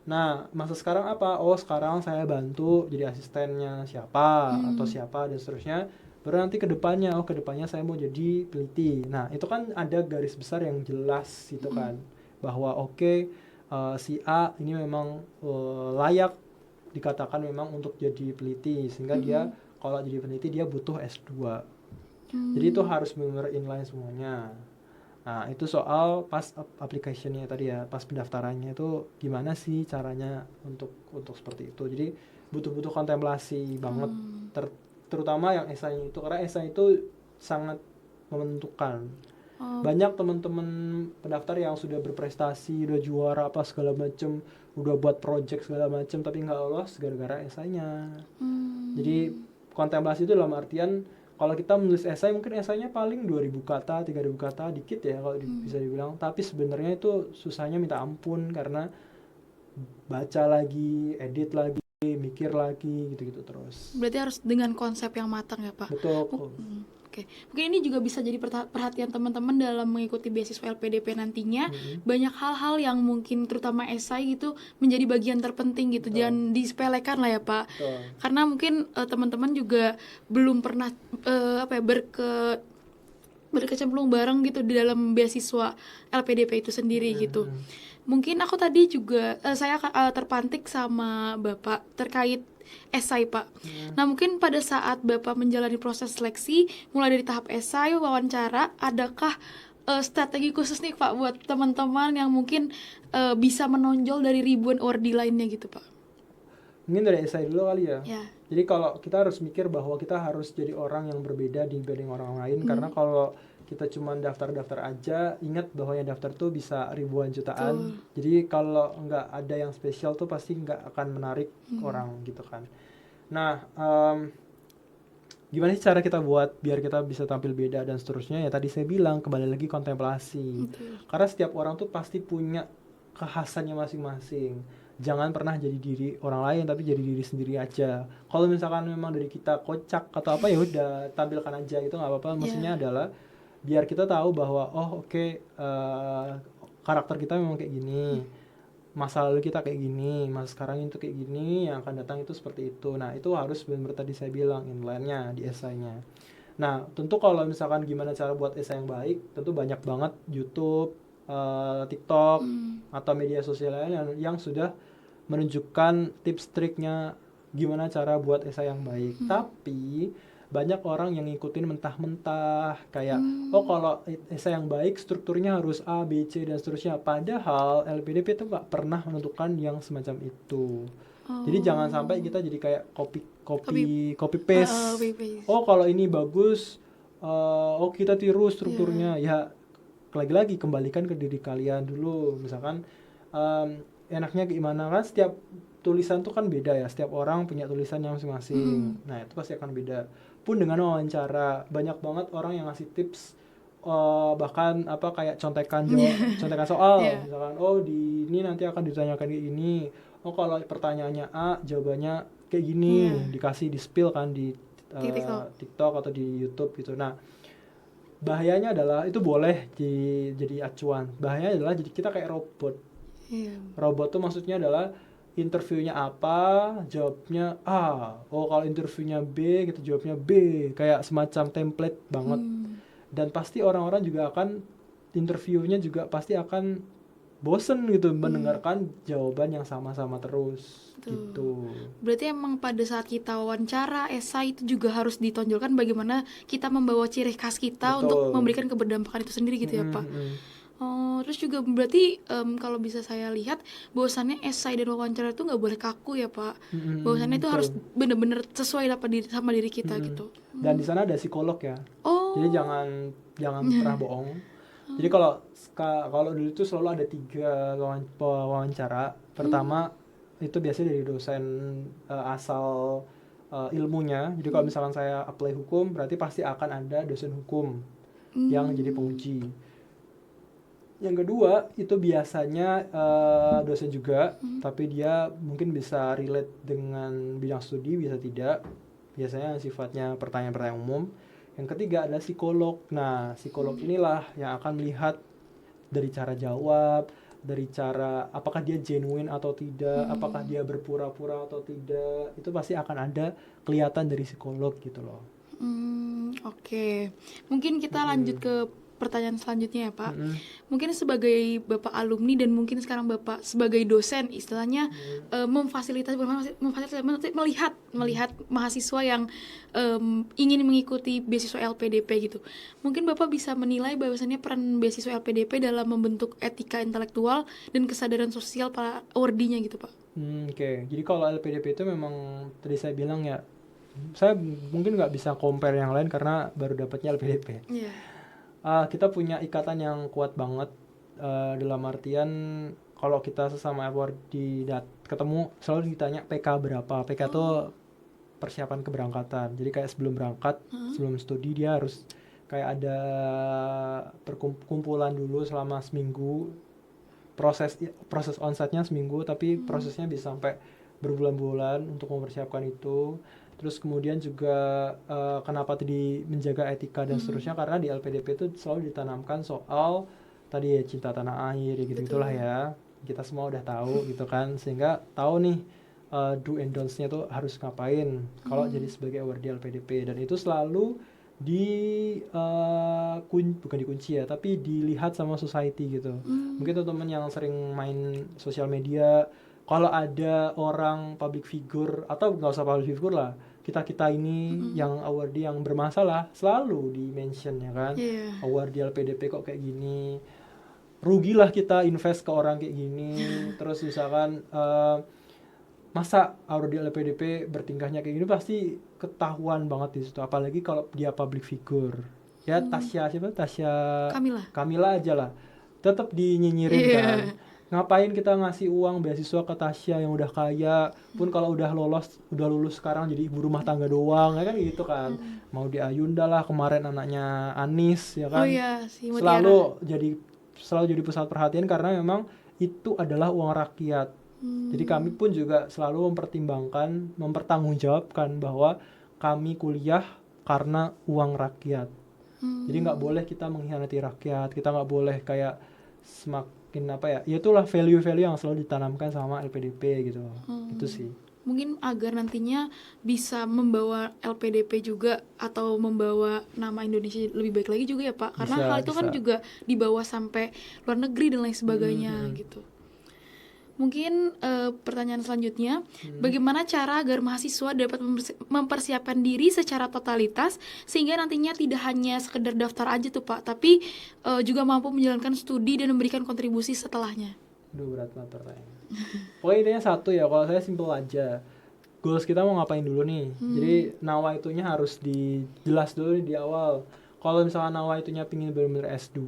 Nah masa sekarang apa? Sekarang saya bantu jadi asistennya siapa atau siapa dan seterusnya. Baru nanti kedepannya saya mau jadi peneliti. Nah itu kan ada garis besar yang jelas gitu kan, bahwa si A ini memang layak dikatakan memang untuk jadi peneliti, sehingga dia kalau jadi peneliti dia butuh S2. Jadi itu harus benar-benar inline semuanya. Nah itu soal pas application-nya tadi ya, pas pendaftarannya itu gimana sih caranya untuk seperti itu. Jadi butuh kontemplasi banget, terutama yang esainya itu, karena esai itu sangat menentukan. Banyak teman-teman pendaftar yang sudah berprestasi, udah juara apa segala macem, udah buat project segala macem, tapi nggak lolos gara-gara esainya. Jadi kontemplasi itu dalam artian, kalau kita menulis esai, mungkin esainya paling 2.000 kata, 3.000 kata, dikit ya kalau bisa dibilang. Tapi sebenarnya itu susahnya minta ampun, karena baca lagi, edit lagi, mikir lagi, gitu-gitu terus. Berarti harus dengan konsep yang matang ya Pak? Betul. Oke. Mungkin ini juga bisa jadi perhatian teman-teman dalam mengikuti beasiswa LPDP nantinya. Banyak hal-hal yang mungkin terutama esai gitu menjadi bagian terpenting gitu. Jangan disepelekan lah ya Pak. Karena mungkin teman-teman juga belum pernah berkecemplung bareng gitu di dalam beasiswa LPDP itu sendiri gitu. Mungkin aku tadi juga saya terpantik sama Bapak terkait esai Pak. Nah mungkin pada saat Bapak menjalani proses seleksi mulai dari tahap esai, wawancara, adakah strategi khusus nih Pak buat teman-teman yang mungkin bisa menonjol dari ribuan awardee lainnya gitu Pak? Mungkin dari esai dulu kali ya. Jadi kalau kita harus mikir bahwa kita harus jadi orang yang berbeda dibanding orang lain, karena kalau kita cuma daftar-daftar aja, ingat bahwa yang daftar tuh bisa ribuan jutaan. Jadi kalau nggak ada yang spesial tuh pasti nggak akan menarik orang gitu kan. Nah gimana sih cara kita buat biar kita bisa tampil beda dan seterusnya, ya tadi saya bilang kembali lagi kontemplasi. Karena setiap orang tuh pasti punya kekhasannya masing-masing. Jangan pernah jadi diri orang lain, tapi jadi diri sendiri aja. Kalau misalkan memang dari kita kocak atau apa, ya udah tampilkan aja, itu nggak apa-apa. Maksudnya adalah biar kita tahu bahwa karakter kita memang kayak gini, masa lalu kita kayak gini, masa sekarang itu kayak gini, yang akan datang itu seperti itu. Nah itu harus benar-benar tadi saya bilang inline-nya di esainya. Nah tentu kalau misalkan gimana cara buat esai yang baik, tentu banyak banget YouTube, TikTok atau media sosial lain yang sudah menunjukkan tips triknya gimana cara buat esai yang baik. Tapi banyak orang yang ngikutin mentah-mentah kayak kalau esai yang baik strukturnya harus A, B, C dan seterusnya, padahal LPDP itu nggak pernah menentukan yang semacam itu. Jadi jangan sampai kita jadi kayak copy paste. Kalau ini bagus, kita tiru strukturnya. Ya lagi-lagi kembalikan ke diri kalian dulu. Misalkan enaknya gimana, kan setiap tulisan tuh kan beda ya, setiap orang punya tulisannya masing-masing. Nah itu pasti akan beda. Pun dengan wawancara, banyak banget orang yang ngasih tips, bahkan kayak contekan soal. Misalkan di ini nanti akan ditanyakan kayak gini, kalau pertanyaannya A jawabannya kayak gini, dikasih di spill kan di TikTok atau di YouTube gitu. Nah bahayanya adalah itu boleh jadi acuan, bahayanya adalah jadi kita kayak robot. Robot tuh maksudnya adalah interviewnya apa, jawabnya A. Kalau interviewnya B, kita jawabnya B. Kayak semacam template banget. Dan pasti orang-orang juga akan, interviewnya juga pasti akan bosen gitu mendengarkan jawaban yang sama-sama terus. Gitu. Berarti emang pada saat kita wawancara, esai itu juga harus ditonjolkan bagaimana kita membawa ciri khas kita untuk memberikan keberdampakan itu sendiri gitu ya Pak. Terus juga berarti kalau bisa saya lihat bahwasannya esai dan wawancara itu nggak boleh kaku ya Pak. Bahwasannya itu harus benar-benar sesuai sama diri kita gitu. Dan di sana ada psikolog ya. Oh. Jadi jangan pernah bohong. Jadi kalau dulu itu selalu ada 3 wawancara. Pertama itu biasanya dari dosen asal ilmunya. Jadi kalau misalkan saya apply hukum, berarti pasti akan ada dosen hukum yang jadi penguji. Yang kedua itu biasanya dosen juga, tapi dia mungkin bisa relate dengan bidang studi, bisa tidak. Biasanya sifatnya pertanyaan-pertanyaan umum. Yang ketiga adalah psikolog. Nah, psikolog inilah yang akan melihat dari cara jawab, dari cara apakah dia genuine atau tidak, apakah dia berpura-pura atau tidak. Itu pasti akan ada kelihatan dari psikolog gitu loh. Oke. Mungkin kita lanjut ke pertanyaan selanjutnya ya Pak. Mungkin sebagai Bapak alumni dan mungkin sekarang Bapak sebagai dosen istilahnya melihat mahasiswa yang ingin mengikuti beasiswa LPDP gitu. Mungkin Bapak bisa menilai bahwasannya peran beasiswa LPDP dalam membentuk etika intelektual dan kesadaran sosial para awardinya gitu Pak. Oke. Jadi kalau LPDP itu memang tadi saya bilang ya, saya mungkin nggak bisa compare yang lain karena baru dapatnya LPDP. Kita punya ikatan yang kuat banget dalam artian kalau kita sesama awardee ketemu selalu ditanya PK berapa. PK itu persiapan keberangkatan. Jadi kayak sebelum berangkat, sebelum studi dia harus kayak ada perkumpulan dulu selama seminggu. Proses onsite-nya seminggu, tapi prosesnya bisa sampai berbulan-bulan untuk mempersiapkan itu. Terus kemudian juga kenapa tadi menjaga etika dan seterusnya, karena di LPDP itu selalu ditanamkan soal tadi ya cinta tanah air ya gitu-gitulah ya. Kita semua udah tahu gitu kan, sehingga tahu nih do and don'ts-nya tuh harus ngapain kalau jadi sebagai awardee LPDP. Dan itu selalu bukan dikunci ya, tapi dilihat sama society gitu. Mungkin teman-teman yang sering main sosial media, kalau ada orang public figure atau nggak usah public figure lah, kita ini yang awardee yang bermasalah selalu di mention ya kan. Awardee LPDP kok kayak gini, rugilah kita invest ke orang kayak gini. Terus misalkan masa awardee LPDP bertingkahnya kayak gini, pasti ketahuan banget di situ. Apalagi kalau dia public figure ya. Tasya Kamila aja lah tetap dinyinyirin kan. Ngapain kita ngasih uang beasiswa ke Tasya yang udah kaya, pun kalau udah lulus sekarang jadi ibu rumah tangga doang ya kan gitu kan. Mau di Ayunda lah, kemarin anaknya Anis ya kan. Selalu jadi pusat perhatian karena memang itu adalah uang rakyat. Jadi kami pun juga selalu mempertanggungjawabkan bahwa kami kuliah karena uang rakyat. Jadi nggak boleh kita mengkhianati rakyat, kita nggak boleh kayak semakin itulah value-value yang selalu ditanamkan sama LPDP gitu. Itu sih. Mungkin agar nantinya bisa membawa LPDP juga atau membawa nama Indonesia lebih baik lagi juga ya Pak, karena hal itu kan juga dibawa sampai luar negeri dan lain sebagainya gitu. Mungkin pertanyaan selanjutnya, bagaimana cara agar mahasiswa dapat mempersiapkan diri secara totalitas sehingga nantinya tidak hanya sekedar daftar aja tuh Pak, tapi juga mampu menjalankan studi dan memberikan kontribusi setelahnya. Berat banget pertanyaan. Pokoknya intinya satu ya, kalau saya simple aja. Goals kita mau ngapain dulu nih. Jadi nawaitunya harus dijelas dulu di awal. Kalau misalnya nawaitunya pingin benar-benar S2,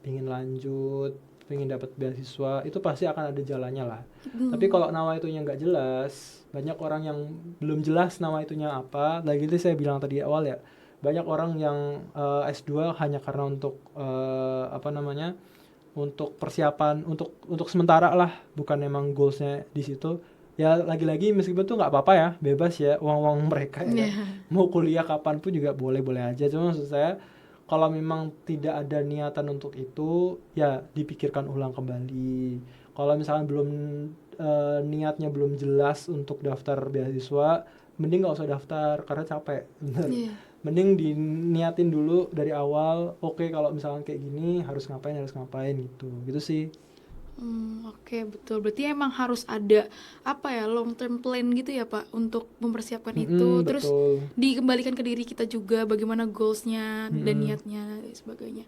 pingin lanjut, pengen dapat beasiswa, itu pasti akan ada jalannya lah. Tapi kalau nawaitunya nggak jelas, banyak orang yang belum jelas nawaitunya apa. Lagi itu saya bilang tadi awal ya, banyak orang yang S2 hanya karena untuk untuk persiapan untuk sementara lah, bukan emang goalsnya di situ. Ya lagi-lagi meskipun tuh nggak apa-apa ya, bebas ya, uang mereka ya. Mau kuliah kapan pun juga boleh-boleh aja. Cuma maksud saya, kalau memang tidak ada niatan untuk itu, ya dipikirkan ulang kembali. Kalau misalkan niatnya belum jelas untuk daftar beasiswa, mending nggak usah daftar karena capek. Mending diniatin dulu dari awal. Oke, kalau misalkan kayak gini harus ngapain gitu sih. Oke, betul. Berarti emang harus ada long term plan gitu ya Pak untuk mempersiapkan itu. Terus betul. Dikembalikan ke diri kita juga bagaimana goalsnya dan niatnya dan sebagainya.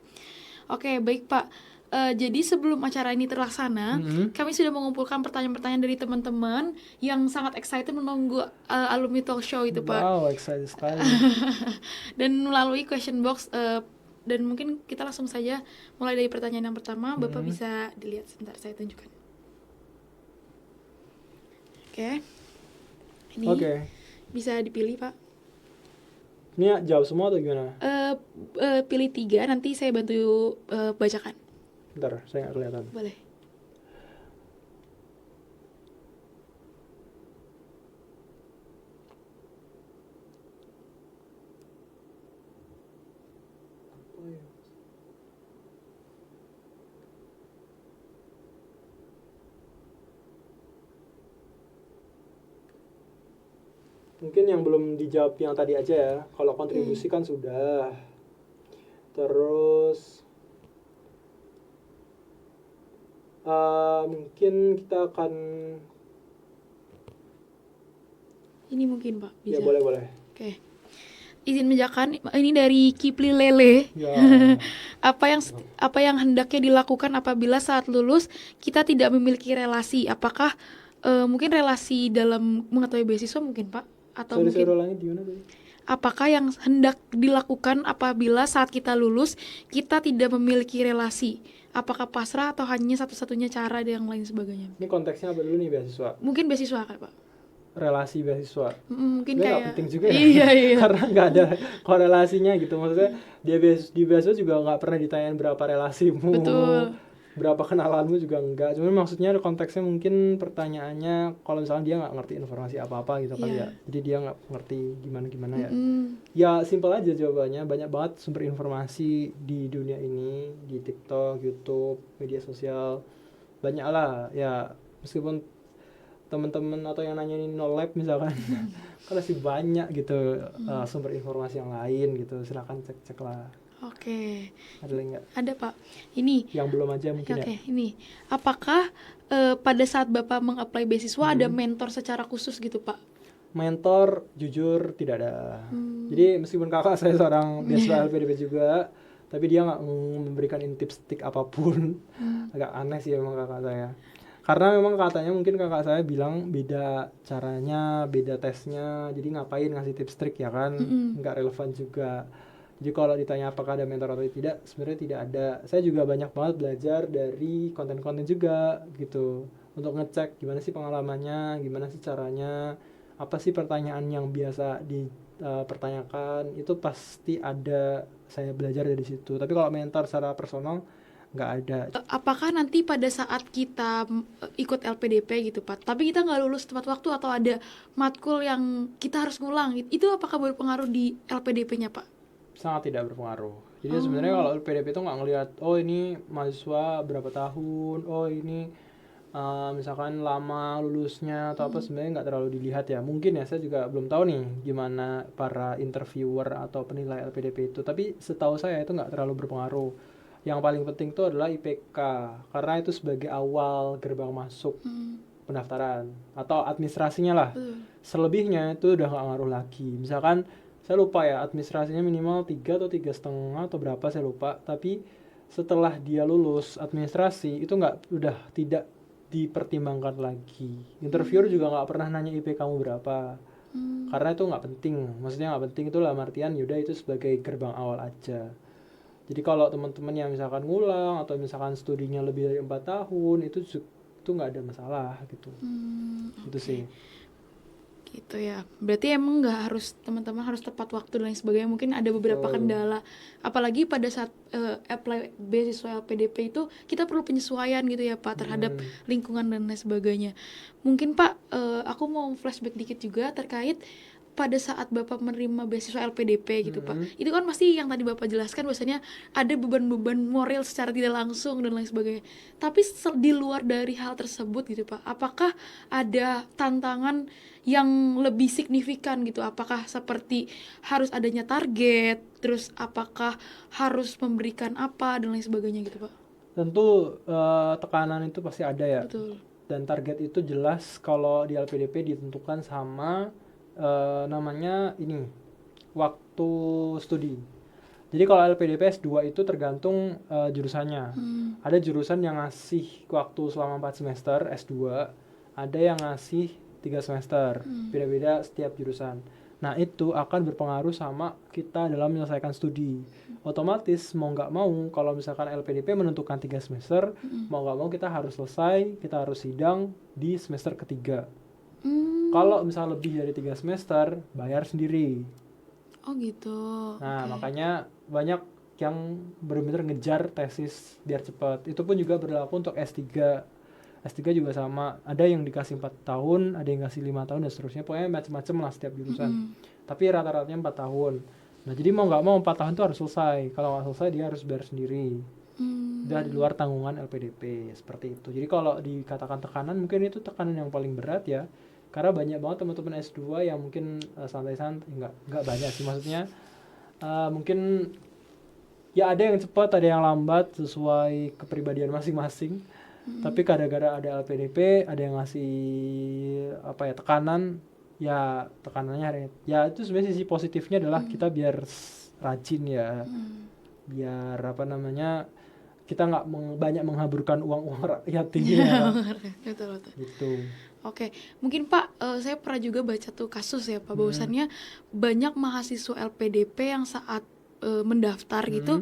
Oke, baik Pak. Jadi sebelum acara ini terlaksana, kami sudah mengumpulkan pertanyaan-pertanyaan dari teman-teman yang sangat excited menunggu alumni talk show itu, Pak. Wow, excited sekali. Dan melalui question box, dan mungkin kita langsung saja mulai dari pertanyaan yang pertama. Bapak bisa dilihat sebentar, saya tunjukkan. Oke. Ini bisa dipilih, Pak. Ini jawab semua atau gimana? Pilih 3, nanti saya bantu bacakan. Bentar, saya nggak kelihatan. Boleh. Mungkin yang belum dijawab yang tadi aja ya. Kalau kontribusi kan sudah. Terus mungkin kita akan ini mungkin, Pak, bisa. Ya boleh. Oke. Izin menjakan, ini dari Kipli Lele. Ya. Apa yang hendaknya dilakukan apabila saat lulus kita tidak memiliki relasi? Apakah mungkin relasi dalam mengetahui beasiswa mungkin, Pak? Atau mungkin apakah yang hendak dilakukan apabila saat kita lulus kita tidak memiliki relasi? Apakah pasrah atau hanya satu-satunya cara dan yang lain sebagainya? Ini konteksnya apa dulu nih, beasiswa? Mungkin beasiswa kan, Pak? Relasi beasiswa. Mungkin sebenarnya kayak gak penting juga ya. Iya. Karena nggak ada korelasinya gitu. Maksudnya di beasiswa juga nggak pernah ditanyain berapa relasimu. Betul. Berapa kenalanmu juga enggak. Cuma maksudnya konteksnya mungkin pertanyaannya kalau misalnya dia nggak ngerti informasi apa-apa gitu kali ya. Jadi dia nggak ngerti gimana ya. Ya simpel aja jawabannya. Banyak banget sumber informasi di dunia ini, di TikTok, YouTube, media sosial. Banyak lah ya, meskipun teman-teman atau yang nanyain no lab misalkan kan masih banyak gitu sumber informasi yang lain gitu. Silakan cek lah. Oke. Ada lagi nggak? Ada, Pak. Ini. Yang belum aja mungkin ya. Oke, ini. Apakah pada saat Bapak meng-apply beasiswa ada mentor secara khusus gitu, Pak? Mentor jujur tidak ada. Jadi meskipun kakak saya seorang beasiswa LPDP juga, tapi dia nggak memberikan tips-tips apapun. Agak aneh sih emang kakak saya. Karena memang katanya mungkin kakak saya bilang beda caranya, beda tesnya. Jadi ngapain ngasih tips trik ya kan? Nggak relevan juga. Jadi kalau ditanya apakah ada mentor atau tidak, sebenarnya tidak ada. Saya juga banyak banget belajar dari konten-konten juga gitu. Untuk ngecek gimana sih pengalamannya, gimana sih caranya, apa sih pertanyaan yang biasa dipertanyakan. Itu pasti ada, saya belajar dari situ. Tapi kalau mentor secara personal, nggak ada. Apakah nanti pada saat kita ikut LPDP gitu, Pak, tapi kita nggak lulus tepat waktu atau ada matkul yang kita harus ngulang, itu apakah berpengaruh di LPDP-nya, Pak? Sangat tidak berpengaruh. Jadi sebenarnya kalau PDP itu nggak ngelihat, oh ini mahasiswa berapa tahun, oh ini misalkan lama lulusnya atau apa, sebenarnya nggak terlalu dilihat ya. Mungkin ya, saya juga belum tahu nih gimana para interviewer atau penilai LPDP itu. Tapi setahu saya itu nggak terlalu berpengaruh. Yang paling penting itu adalah IPK, karena itu sebagai awal gerbang masuk pendaftaran atau administrasinya lah. Selebihnya itu udah nggak ngaruh lagi. Misalkan saya lupa ya, administrasinya minimal 3 atau 3,5 atau berapa saya lupa, tapi setelah dia lulus administrasi itu udah tidak dipertimbangkan lagi. Interviewer juga nggak pernah nanya IP kamu berapa, karena itu nggak penting. Maksudnya nggak penting itu lah artian yaudah itu sebagai gerbang awal aja. Jadi kalau teman-teman yang misalkan ngulang atau misalkan studinya lebih dari 4 tahun itu nggak ada masalah gitu. Itu sih. Gitu ya. Berarti emang nggak harus teman-teman harus tepat waktu dan lain sebagainya. Mungkin ada beberapa kendala. Apalagi pada saat apply beasiswa LPDP itu kita perlu penyesuaian gitu ya, Pak, terhadap lingkungan dan lain sebagainya. Mungkin, Pak, aku mau flashback dikit juga terkait pada saat Bapak menerima beasiswa LPDP gitu, Pak. Itu kan pasti yang tadi Bapak jelaskan bahwasanya ada beban-beban moral secara tidak langsung dan lain sebagainya. Tapi di luar dari hal tersebut gitu, Pak, apakah ada tantangan yang lebih signifikan gitu? Apakah seperti harus adanya target, terus apakah harus memberikan apa dan lain sebagainya gitu, Pak? Tentu tekanan itu pasti ada ya. Betul. Dan target itu jelas kalau di LPDP ditentukan sama namanya ini waktu studi. Jadi kalau LPDP S2 itu tergantung jurusannya. Ada jurusan yang ngasih waktu selama 4 semester S2, ada yang ngasih 3 semester. Beda-beda setiap jurusan. Nah, itu akan berpengaruh sama kita dalam menyelesaikan studi. Otomatis mau nggak mau, kalau misalkan LPDP menentukan 3 semester, mau nggak mau kita harus selesai, kita harus sidang di semester ketiga. Kalau misalnya lebih dari 3 semester, bayar sendiri. Oh gitu. Nah, makanya banyak yang benar-benar ngejar tesis biar cepat. Itu pun juga berlaku untuk S3. S3 juga sama. Ada yang dikasih 4 tahun, ada yang kasih 5 tahun dan seterusnya. Pokoknya macam-macam lah setiap jurusan. Tapi rata-ratanya 4 tahun. Nah, jadi mau nggak mau 4 tahun itu harus selesai. Kalau nggak selesai dia harus bayar sendiri. Udah di luar tanggungan LPDP. Seperti itu. Jadi kalau dikatakan tekanan, mungkin itu tekanan yang paling berat ya. Karena banyak banget teman-teman S2 yang mungkin santai-santai, nggak banyak sih maksudnya, mungkin ya ada yang cepat, ada yang lambat sesuai kepribadian masing-masing. Tapi gara-gara ada LPDP, ada yang ngasih tekanan, ya tekanannya ya itu sebenarnya sisi positifnya adalah kita biar rajin ya, biar kita nggak banyak menghaburkan uang rakyat ini ya. Betul. Gitu. Oke, mungkin Pak, saya pernah juga baca tuh kasus ya Pak, bahwasannya banyak mahasiswa LPDP yang saat mendaftar gitu,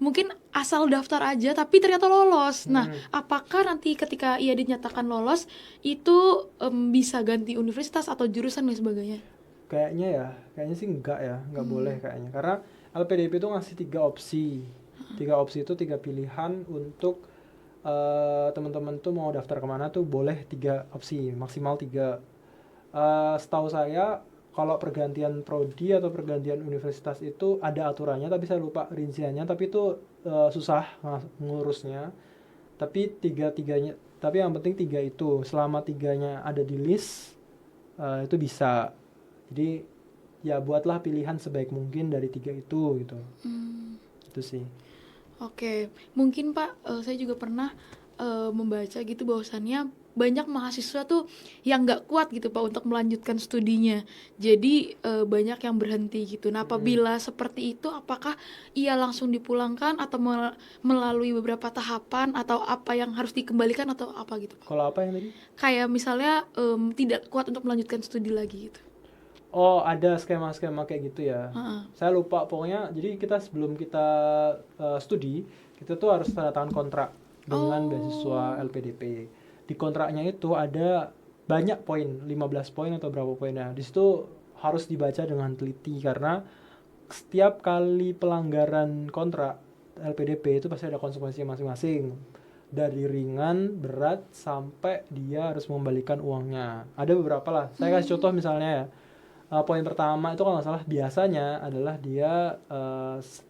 mungkin asal daftar aja tapi ternyata lolos. Nah, apakah nanti ketika ia dinyatakan lolos, itu bisa ganti universitas atau jurusan dan sebagainya? Kayaknya sih nggak boleh kayaknya. Karena LPDP itu ngasih 3 opsi. 3 opsi itu 3 pilihan untuk teman-teman tuh mau daftar kemana tuh boleh 3 opsi, maksimal 3. Setahu saya kalau pergantian prodi atau pergantian universitas itu ada aturannya, tapi saya lupa rinciannya, tapi itu susah ngurusnya. Tapi tapi yang penting 3 itu, selama 3-nya ada di list, itu bisa. Jadi ya buatlah pilihan sebaik mungkin dari 3 itu gitu. Itu sih. Oke, mungkin Pak, saya juga pernah membaca gitu bahwasannya banyak mahasiswa tuh yang nggak kuat gitu Pak untuk melanjutkan studinya, jadi banyak yang berhenti gitu. Nah, apabila seperti itu, apakah ia langsung dipulangkan atau melalui beberapa tahapan, atau apa yang harus dikembalikan atau apa gitu Pak? Kalau apa yang tadi? Kayak misalnya tidak kuat untuk melanjutkan studi lagi gitu. Oh, ada skema-skema kayak gitu ya. Saya lupa pokoknya. Jadi kita sebelum kita studi, kita tuh harus tanda tangan kontrak dengan beasiswa LPDP. Di kontraknya itu ada banyak poin, 15 poin atau berapa poinnya. Di situ harus dibaca dengan teliti karena setiap kali pelanggaran kontrak LPDP itu pasti ada konsekuensinya masing-masing. Dari ringan, berat, sampai dia harus mengembalikan uangnya. Ada beberapa lah. Saya kasih contoh misalnya ya. Poin pertama itu kalau nggak salah biasanya adalah dia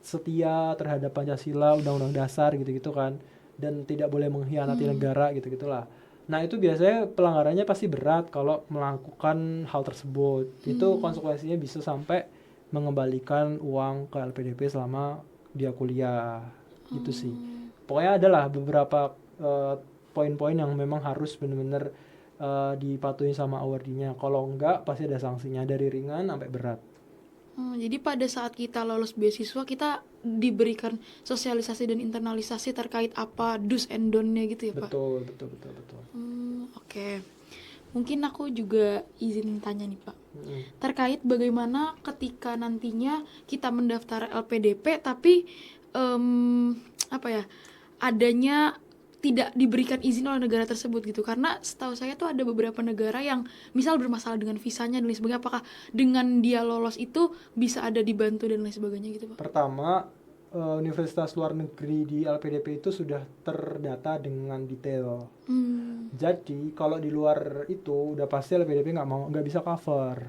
setia terhadap Pancasila, Undang-Undang Dasar gitu-gitu kan, dan tidak boleh mengkhianati negara gitu-gitulah. Nah, itu biasanya pelanggarannya pasti berat kalau melakukan hal tersebut. Itu konsekuensinya bisa sampai mengembalikan uang ke LPDP selama dia kuliah. Gitu sih. Pokoknya adalah beberapa poin-poin yang memang harus benar-benar dipatuhi sama awardinya. Kalau enggak pasti ada sanksinya dari ringan sampai berat. Jadi pada saat kita lolos beasiswa, kita diberikan sosialisasi dan internalisasi terkait apa do's and don't-nya gitu ya Pak? Betul. Oke. Mungkin aku juga izin tanya nih Pak, terkait bagaimana ketika nantinya kita mendaftar LPDP tapi adanya tidak diberikan izin oleh negara tersebut gitu. Karena setahu saya tuh ada beberapa negara yang misal bermasalah dengan visanya dan lain sebagainya. Apakah dengan dia lolos itu bisa ada dibantu dan lain sebagainya gitu Pak? Pertama, universitas luar negeri di LPDP itu sudah terdata dengan detail. Jadi kalau di luar itu udah pasti LPDP nggak bisa cover.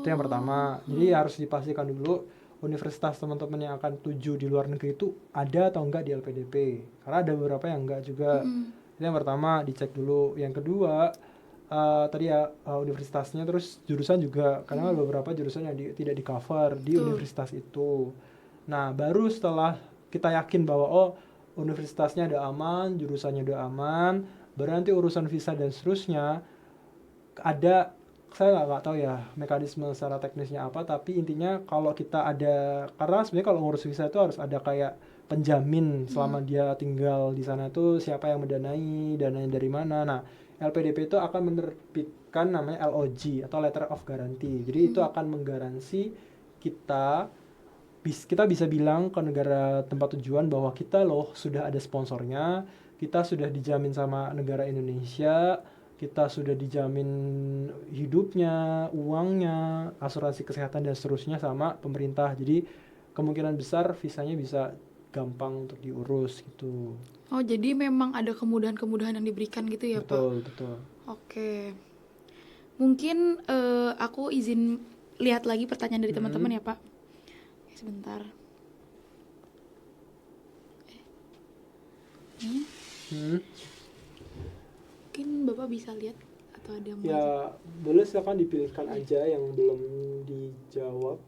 Itu yang pertama. Jadi harus dipastikan dulu universitas teman-teman yang akan tuju di luar negeri itu ada atau enggak di LPDP. Karena ada beberapa yang enggak juga. Itu yang pertama, dicek dulu. Yang kedua, tadi ya universitasnya, terus jurusan juga. Karena ada beberapa jurusan yang tidak di cover di universitas itu. Nah, baru setelah kita yakin bahwa universitasnya udah aman, jurusannya udah aman, baru nanti urusan visa dan seterusnya ada saya nggak tahu ya mekanisme secara teknisnya apa, tapi intinya kalau kita ada, karena sebenarnya kalau ngurus visa itu harus ada kayak penjamin selama dia tinggal di sana itu siapa yang mendanai, dananya dari mana. Nah, LPDP itu akan menerbitkan namanya LOG atau Letter of Guarantee. Jadi itu akan menggaransi kita bisa bilang ke negara tempat tujuan bahwa kita loh sudah ada sponsornya, kita sudah dijamin sama negara Indonesia, kita sudah dijamin hidupnya, uangnya, asuransi kesehatan dan seterusnya sama pemerintah. Jadi kemungkinan besar visanya bisa gampang untuk diurus gitu. Oh, jadi memang ada kemudahan-kemudahan yang diberikan gitu ya, betul, Pak? Betul. Oke. Mungkin aku izin lihat lagi pertanyaan dari teman-teman ya, Pak. Sebentar. Mungkin Bapak bisa lihat atau ada yang ya boleh, silakan dipilihkan aja yang belum dijawab.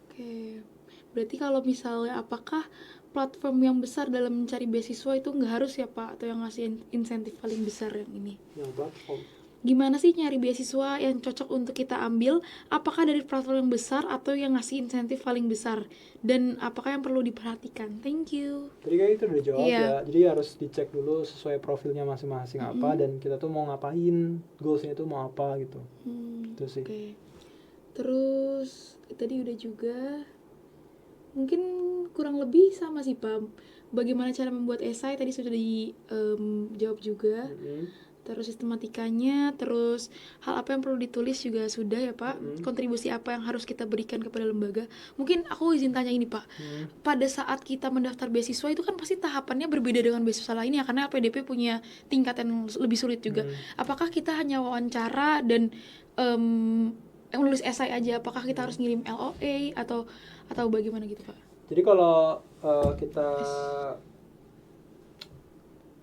Oke. Berarti kalau misalnya apakah platform yang besar dalam mencari beasiswa itu nggak harus ya Pak, atau yang ngasih insentif paling besar yang ini? Yang platform. Gimana sih nyari beasiswa yang cocok untuk kita ambil? Apakah dari platform yang besar atau yang ngasih insentif paling besar? Dan apakah yang perlu diperhatikan? Thank you. Tadi kayak itu udah jawab ya. Jadi harus dicek dulu sesuai profilnya masing-masing apa, dan kita tuh mau ngapain, goalsnya itu mau apa gitu. Itu sih. Oke. Terus tadi udah juga. Mungkin kurang lebih sama sih Pak. Bagaimana cara membuat esai tadi sudah dijawab juga. Terus sistematikanya, terus hal apa yang perlu ditulis juga sudah ya Pak. Kontribusi apa yang harus kita berikan kepada lembaga. Mungkin aku izin tanya ini Pak. Pada saat kita mendaftar beasiswa itu kan pasti tahapannya berbeda dengan beasiswa lainnya, karena LPDP punya tingkat yang lebih sulit juga. Apakah kita hanya wawancara dan nulis esai aja? Apakah kita harus ngirim LOA atau bagaimana gitu Pak? Jadi kalau kita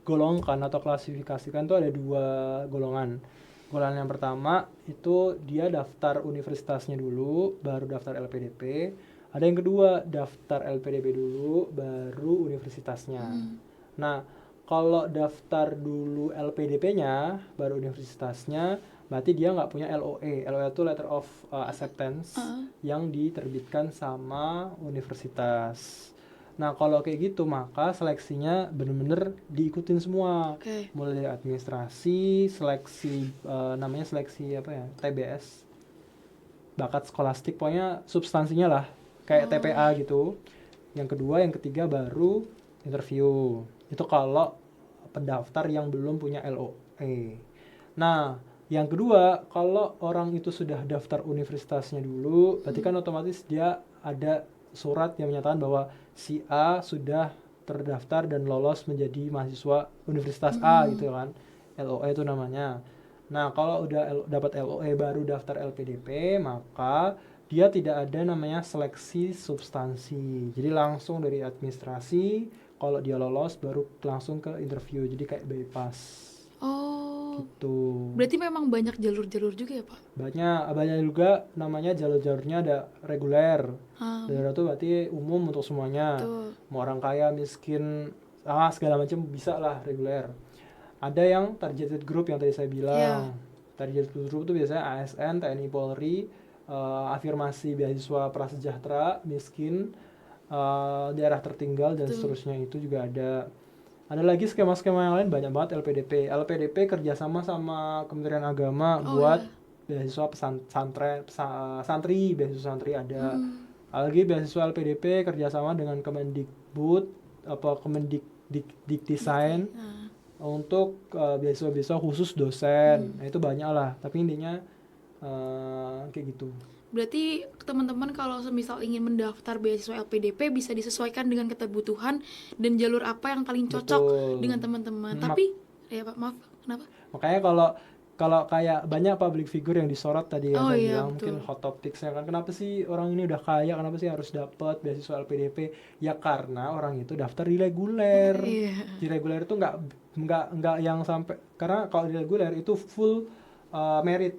golongkan atau klasifikasikan tuh ada 2 golongan. Golongan yang pertama itu dia daftar universitasnya dulu, baru daftar LPDP. Ada yang kedua, daftar LPDP dulu, baru universitasnya. Nah, kalau daftar dulu LPDP-nya, baru universitasnya, berarti dia nggak punya LOA. LOA itu Letter of Acceptance yang diterbitkan sama universitas. Nah, kalau kayak gitu, maka seleksinya bener-bener diikutin semua. Mulai dari administrasi, seleksi, namanya seleksi apa ya, TBS, bakat skolastik, pokoknya substansinya lah, kayak TPA gitu. Yang kedua, yang ketiga baru interview. Itu kalau pendaftar yang belum punya LOA. Nah, yang kedua, kalau orang itu sudah daftar universitasnya dulu, berarti kan otomatis dia ada surat yang menyatakan bahwa si A sudah terdaftar dan lolos menjadi mahasiswa Universitas A gitu kan. LOA itu namanya. Nah, kalau udah dapat LOA baru daftar LPDP, maka dia tidak ada namanya seleksi substansi. Jadi langsung dari administrasi, kalau dia lolos baru langsung ke interview. Jadi kayak bypass. Gitu. Berarti memang banyak jalur-jalur juga ya Pak? Banyak juga, namanya jalur-jalurnya ada reguler. Reguler itu berarti umum untuk semuanya. Mau orang kaya, miskin, segala macam bisa lah reguler. Ada yang targeted group yang tadi saya bilang. Targeted group itu biasanya ASN, TNI, Polri, afirmasi beasiswa prasejahtera, miskin, daerah tertinggal dan seterusnya, itu juga ada. Ada lagi skema-skema yang lain banyak banget. LPDP kerjasama sama Kementerian Agama buat beasiswa santri, beasiswa santri ada. Lagi beasiswa LPDP kerjasama dengan Kemendikbud, Kemendikdesain untuk beasiswa khusus dosen. Nah, itu banyak lah. Tapi intinya kayak gitu. Berarti teman-teman kalau semisal ingin mendaftar beasiswa LPDP bisa disesuaikan dengan kebutuhan dan jalur apa yang paling cocok dengan teman-teman. Tapi ya Pak, maaf, kenapa? Makanya kalau kayak banyak public figure yang disorot tadi yang saya bilang, mungkin hot topics-nya kan, kenapa sih orang ini udah kaya, kenapa sih harus dapat beasiswa LPDP? Ya karena orang itu daftar di reguler. Di reguler itu nggak yang sampai, karena kalau di reguler itu full merit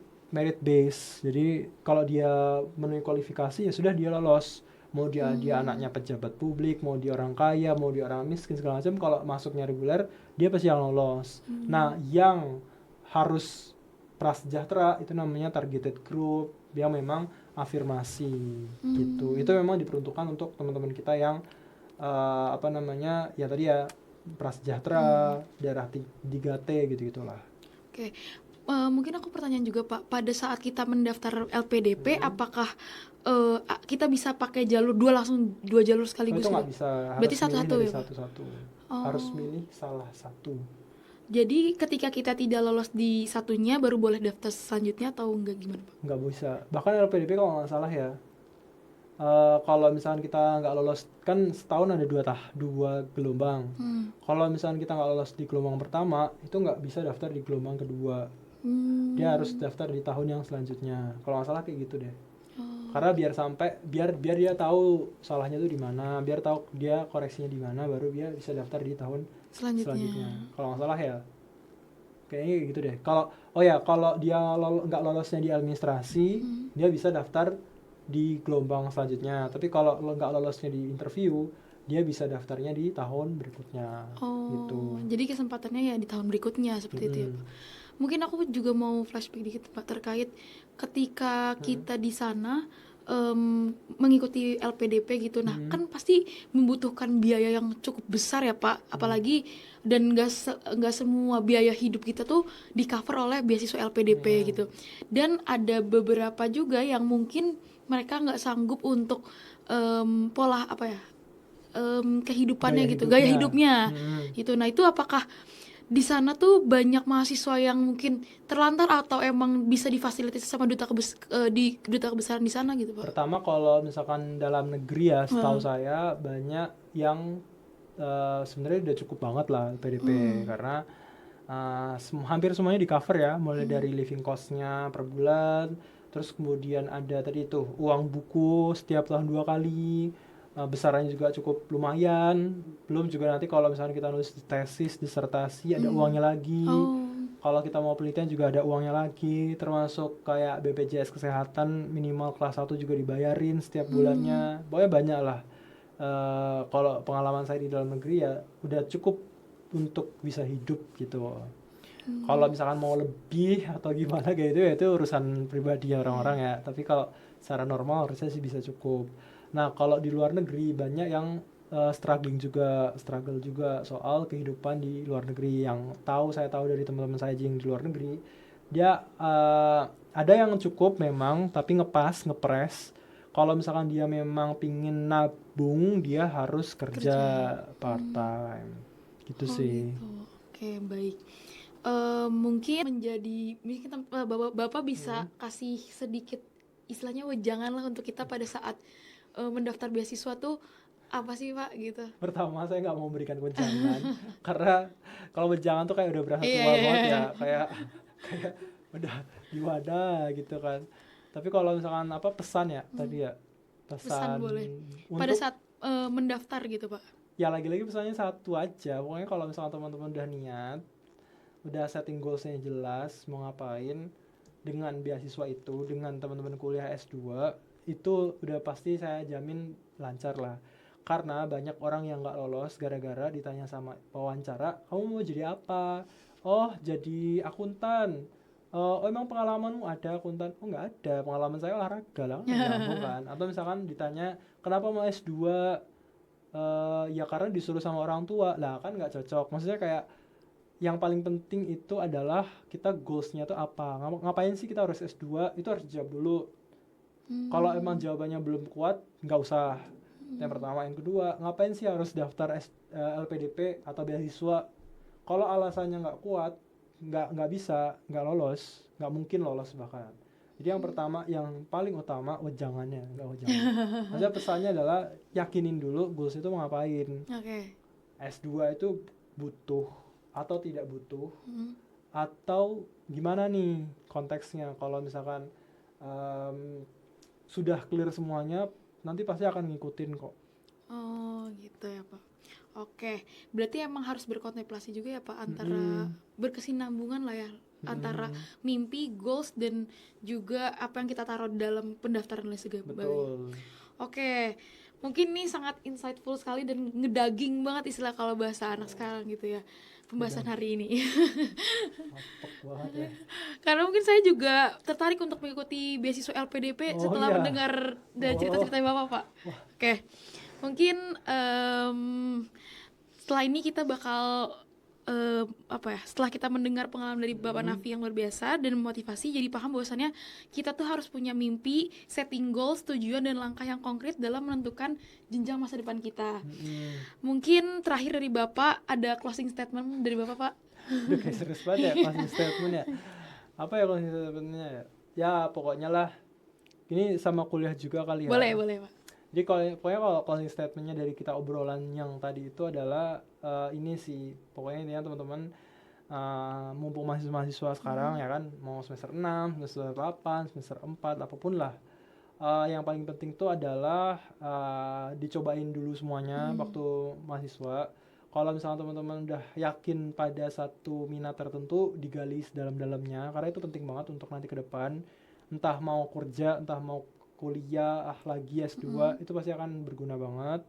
base. Jadi kalau dia memenuhi kualifikasi ya sudah dia lolos. Mau dia anaknya pejabat publik, mau dia orang kaya, mau dia orang miskin segala macam, kalau masuknya reguler dia pasti yang lolos. Nah, yang harus prasejahtera itu namanya targeted group yang memang afirmasi gitu. Itu memang diperuntukkan untuk teman-teman kita yang ya tadi ya prasejahtera, daerah 3T gitu-gitulah. Oke. Mungkin aku pertanyaan juga Pak, pada saat kita mendaftar LPDP apakah kita bisa pakai jalur dua jalur sekaligus? Itu nggak bisa, berarti satu-satu ya Pak? Satu-satu. Harus milih salah satu. Jadi ketika kita tidak lolos di satunya baru boleh daftar selanjutnya atau enggak, gimana Pak? Nggak bisa, bahkan LPDP kalau nggak salah ya, kalau misalkan kita nggak lolos, kan setahun ada dua gelombang. Kalau misalkan kita nggak lolos di gelombang pertama, itu nggak bisa daftar di gelombang kedua. Dia harus daftar di tahun yang selanjutnya. Kalau nggak salah kayak gitu deh. Karena biar dia tahu salahnya tuh di mana, biar tahu dia koreksinya di mana, baru dia bisa daftar di tahun selanjutnya. Kalau nggak salah ya, kayaknya gitu deh. Kalau dia nggak lolosnya di administrasi, dia bisa daftar di gelombang selanjutnya. Tapi kalau nggak lolosnya di interview, dia bisa daftarnya di tahun berikutnya. Gitu. Jadi kesempatannya ya di tahun berikutnya seperti itu ya Pak. Mungkin aku juga mau flashback dikit Pak terkait ketika kita di sana mengikuti LPDP gitu. Nah, kan pasti membutuhkan biaya yang cukup besar ya Pak. Apalagi dan nggak semua biaya hidup kita tuh di cover oleh beasiswa LPDP gitu. Dan ada beberapa juga yang mungkin mereka nggak sanggup untuk pola kehidupannya gaya hidupnya gitu. Nah, itu apakah di sana tuh banyak mahasiswa yang mungkin terlantar atau emang bisa difasilitasi sama duta kebesaran di sana gitu Pak? Pertama, kalau misalkan dalam negeri ya, setahu saya banyak yang sebenarnya udah cukup banget lah PDP, karena hampir semuanya di cover ya, mulai dari living cost-nya per bulan, terus kemudian ada tadi tuh uang buku setiap tahun 2 kali, besarannya juga cukup lumayan. Belum juga nanti kalau misalnya kita nulis tesis, disertasi, ada uangnya lagi. Kalau kita mau penelitian juga ada uangnya lagi, termasuk kayak BPJS Kesehatan minimal kelas 1 juga dibayarin setiap bulannya. Pokoknya banyak lah. Kalau pengalaman saya di dalam negeri ya udah cukup untuk bisa hidup gitu. Kalau misalkan mau lebih atau gimana kayak gitu ya itu urusan pribadi orang-orang ya. Tapi kalau secara normal harusnya sih bisa cukup. Nah, kalau di luar negeri banyak yang struggle juga soal kehidupan di luar negeri. Yang saya tahu dari teman-teman saya yang di luar negeri, dia ada yang cukup memang, tapi ngepres. Kalau misalkan dia memang pingin nabung, dia harus kerja part time. Gitu sih. Gitu. Oke, baik. Mungkin Bapak bisa kasih sedikit istilahnya wejangan lah untuk kita pada saat mendaftar beasiswa tuh apa sih Pak gitu. Pertama saya nggak mau memberikan wejangan karena kalau wejangan tuh kayak udah berasa tua banget ya, kayak udah gimana gitu kan. Tapi kalau misalkan pesan ya tadi ya, pesan boleh pada saat mendaftar gitu Pak. Ya lagi-lagi pesannya satu aja, pokoknya kalau misalkan teman-teman udah niat, udah setting goalsnya jelas mau ngapain dengan beasiswa itu, dengan teman-teman kuliah S2 itu udah pasti saya jamin lancar lah. Karena banyak orang yang nggak lolos gara-gara ditanya sama wawancara, kamu mau jadi apa? Oh, jadi akuntan. Oh, emang pengalamanmu ada akuntan? Oh, nggak ada, pengalaman saya olahraga lah, kan. Atau misalkan ditanya kenapa mau S2? Ya karena disuruh sama orang tua lah, kan nggak cocok. Maksudnya kayak yang paling penting itu adalah kita goalsnya tuh apa, ngapain sih kita harus S2, itu harus dijawab dulu. Kalau emang jawabannya belum kuat, nggak usah. Yang pertama. Yang kedua, ngapain sih harus daftar LPDP atau beasiswa? Kalau alasannya nggak kuat, nggak bisa, nggak lolos, nggak mungkin lolos bahkan. Jadi yang pertama, yang paling utama wejangannya, nggak wejangan. Maksudnya pesannya adalah yakinin dulu goals itu mau ngapain. S2 itu butuh atau tidak butuh, atau gimana nih konteksnya. Kalau misalkan sudah clear semuanya, nanti pasti akan ngikutin kok. Oh gitu ya Pak. Oke, berarti emang harus berkontemplasi juga ya Pak, antara berkesinambungan lah ya, antara mimpi, goals, dan juga apa yang kita taruh dalam pendaftaran dan segala. Betul. Oke, mungkin ini sangat insightful sekali dan ngedaging banget istilah kalau bahasa anak sekarang gitu ya. pembahasan hari ini. Mantap banget ya. Karena mungkin saya juga tertarik untuk mengikuti beasiswa LPDP setelah mendengar dari cerita-cerita Bapak, Pak. Oke. Mungkin setelah ini kita bakal setelah kita mendengar pengalaman dari Bapak Nafi yang luar biasa dan memotivasi, jadi paham bahwasannya kita tuh harus punya mimpi, setting goals, tujuan dan langkah yang konkret dalam menentukan jenjang masa depan kita. Mungkin terakhir dari Bapak ada closing statement dari Bapak, Pak. Udah kayak serius banget ya closing statement ya. Apa ya closing statementnya ya? Ya pokoknya lah. Ini sama kuliah juga kali ya. Boleh Pak. Jadi pokoknya kalau closing statementnya dari kita obrolan yang tadi itu adalah ini sih, pokoknya intinya teman-teman mumpung mahasiswa sekarang ya kan, mau semester 6, semester 8, semester 4, apapun lah, yang paling penting itu adalah dicobain dulu semuanya waktu mahasiswa. Kalau misalnya teman-teman udah yakin pada satu minat tertentu, digali sedalam-dalamnya, karena itu penting banget untuk nanti ke depan, entah mau kerja, entah mau kuliah lagi S2, itu pasti akan berguna banget.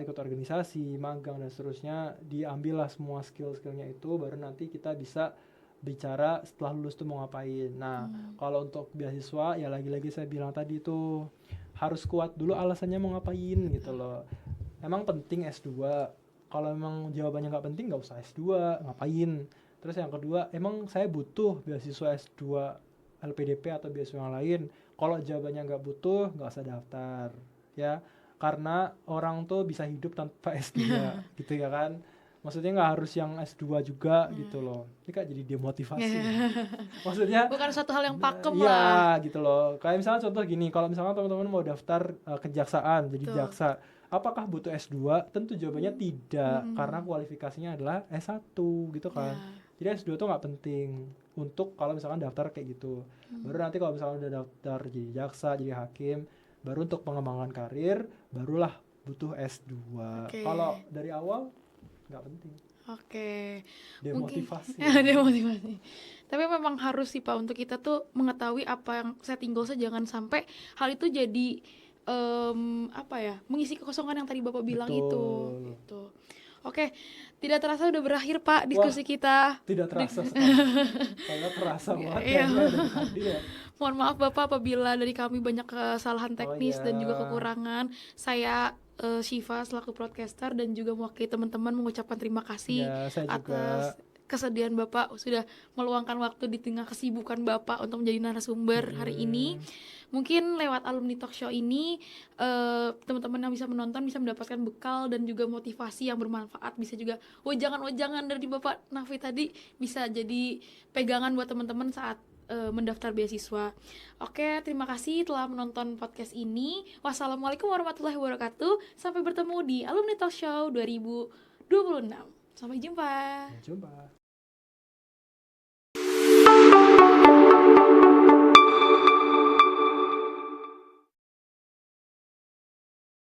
Ikut organisasi, magang dan seterusnya, diambillah semua skill-skillnya itu, baru nanti kita bisa bicara setelah lulus tuh mau ngapain. Nah, kalau untuk beasiswa ya lagi-lagi saya bilang tadi itu harus kuat dulu alasannya mau ngapain gitu loh. Emang penting S2. Kalau emang jawabannya nggak penting nggak usah S2, ngapain. Terus yang kedua, emang saya butuh beasiswa S2 LPDP atau beasiswa yang lain. Kalau jawabannya nggak butuh, nggak usah daftar ya, karena orang tuh bisa hidup tanpa S2 gitu ya kan. Maksudnya nggak harus yang S2 juga gitu loh. Ini kan jadi demotivasi. Maksudnya bukan suatu hal yang pakem lah. Iya gitu loh. Kayak misalnya contoh gini, kalau misalnya teman-teman mau daftar kejaksaan, jadi jaksa, apakah butuh S2? Tentu jawabannya tidak, karena kualifikasinya adalah S1 gitu kan. Jadi S2 tuh nggak penting untuk kalau misalkan daftar kayak gitu. Baru nanti kalau misalkan udah daftar jadi jaksa, jadi hakim, baru untuk pengembangan karir, barulah butuh S2. Kalau dari awal nggak penting. Demotivasi. Demotivasi. Tapi memang harus sih Pak, untuk kita tuh mengetahui apa yang setting goalsnya, jangan sampai hal itu jadi mengisi kekosongan yang tadi Bapak bilang itu. Gitu. Oke, tidak terasa udah berakhir Pak diskusi kita. Tidak terasa. Saya terasa banget ya. Mohon maaf Bapak apabila dari kami banyak kesalahan teknis dan juga kekurangan. Saya Syifa selaku broadcaster dan juga mewakili teman-teman mengucapkan terima kasih atas kesediaan Bapak sudah meluangkan waktu di tengah kesibukan Bapak untuk menjadi narasumber hari ini. Mungkin lewat Alumni Talk Show ini teman-teman yang bisa menonton bisa mendapatkan bekal dan juga motivasi yang bermanfaat. Bisa juga wejangan-wejangan dari Bapak Nafi tadi bisa jadi pegangan buat teman-teman saat mendaftar beasiswa. Oke, terima kasih telah menonton podcast ini. Wassalamualaikum warahmatullahi wabarakatuh. Sampai bertemu di Alumni Talk Show 2026. Sampai jumpa.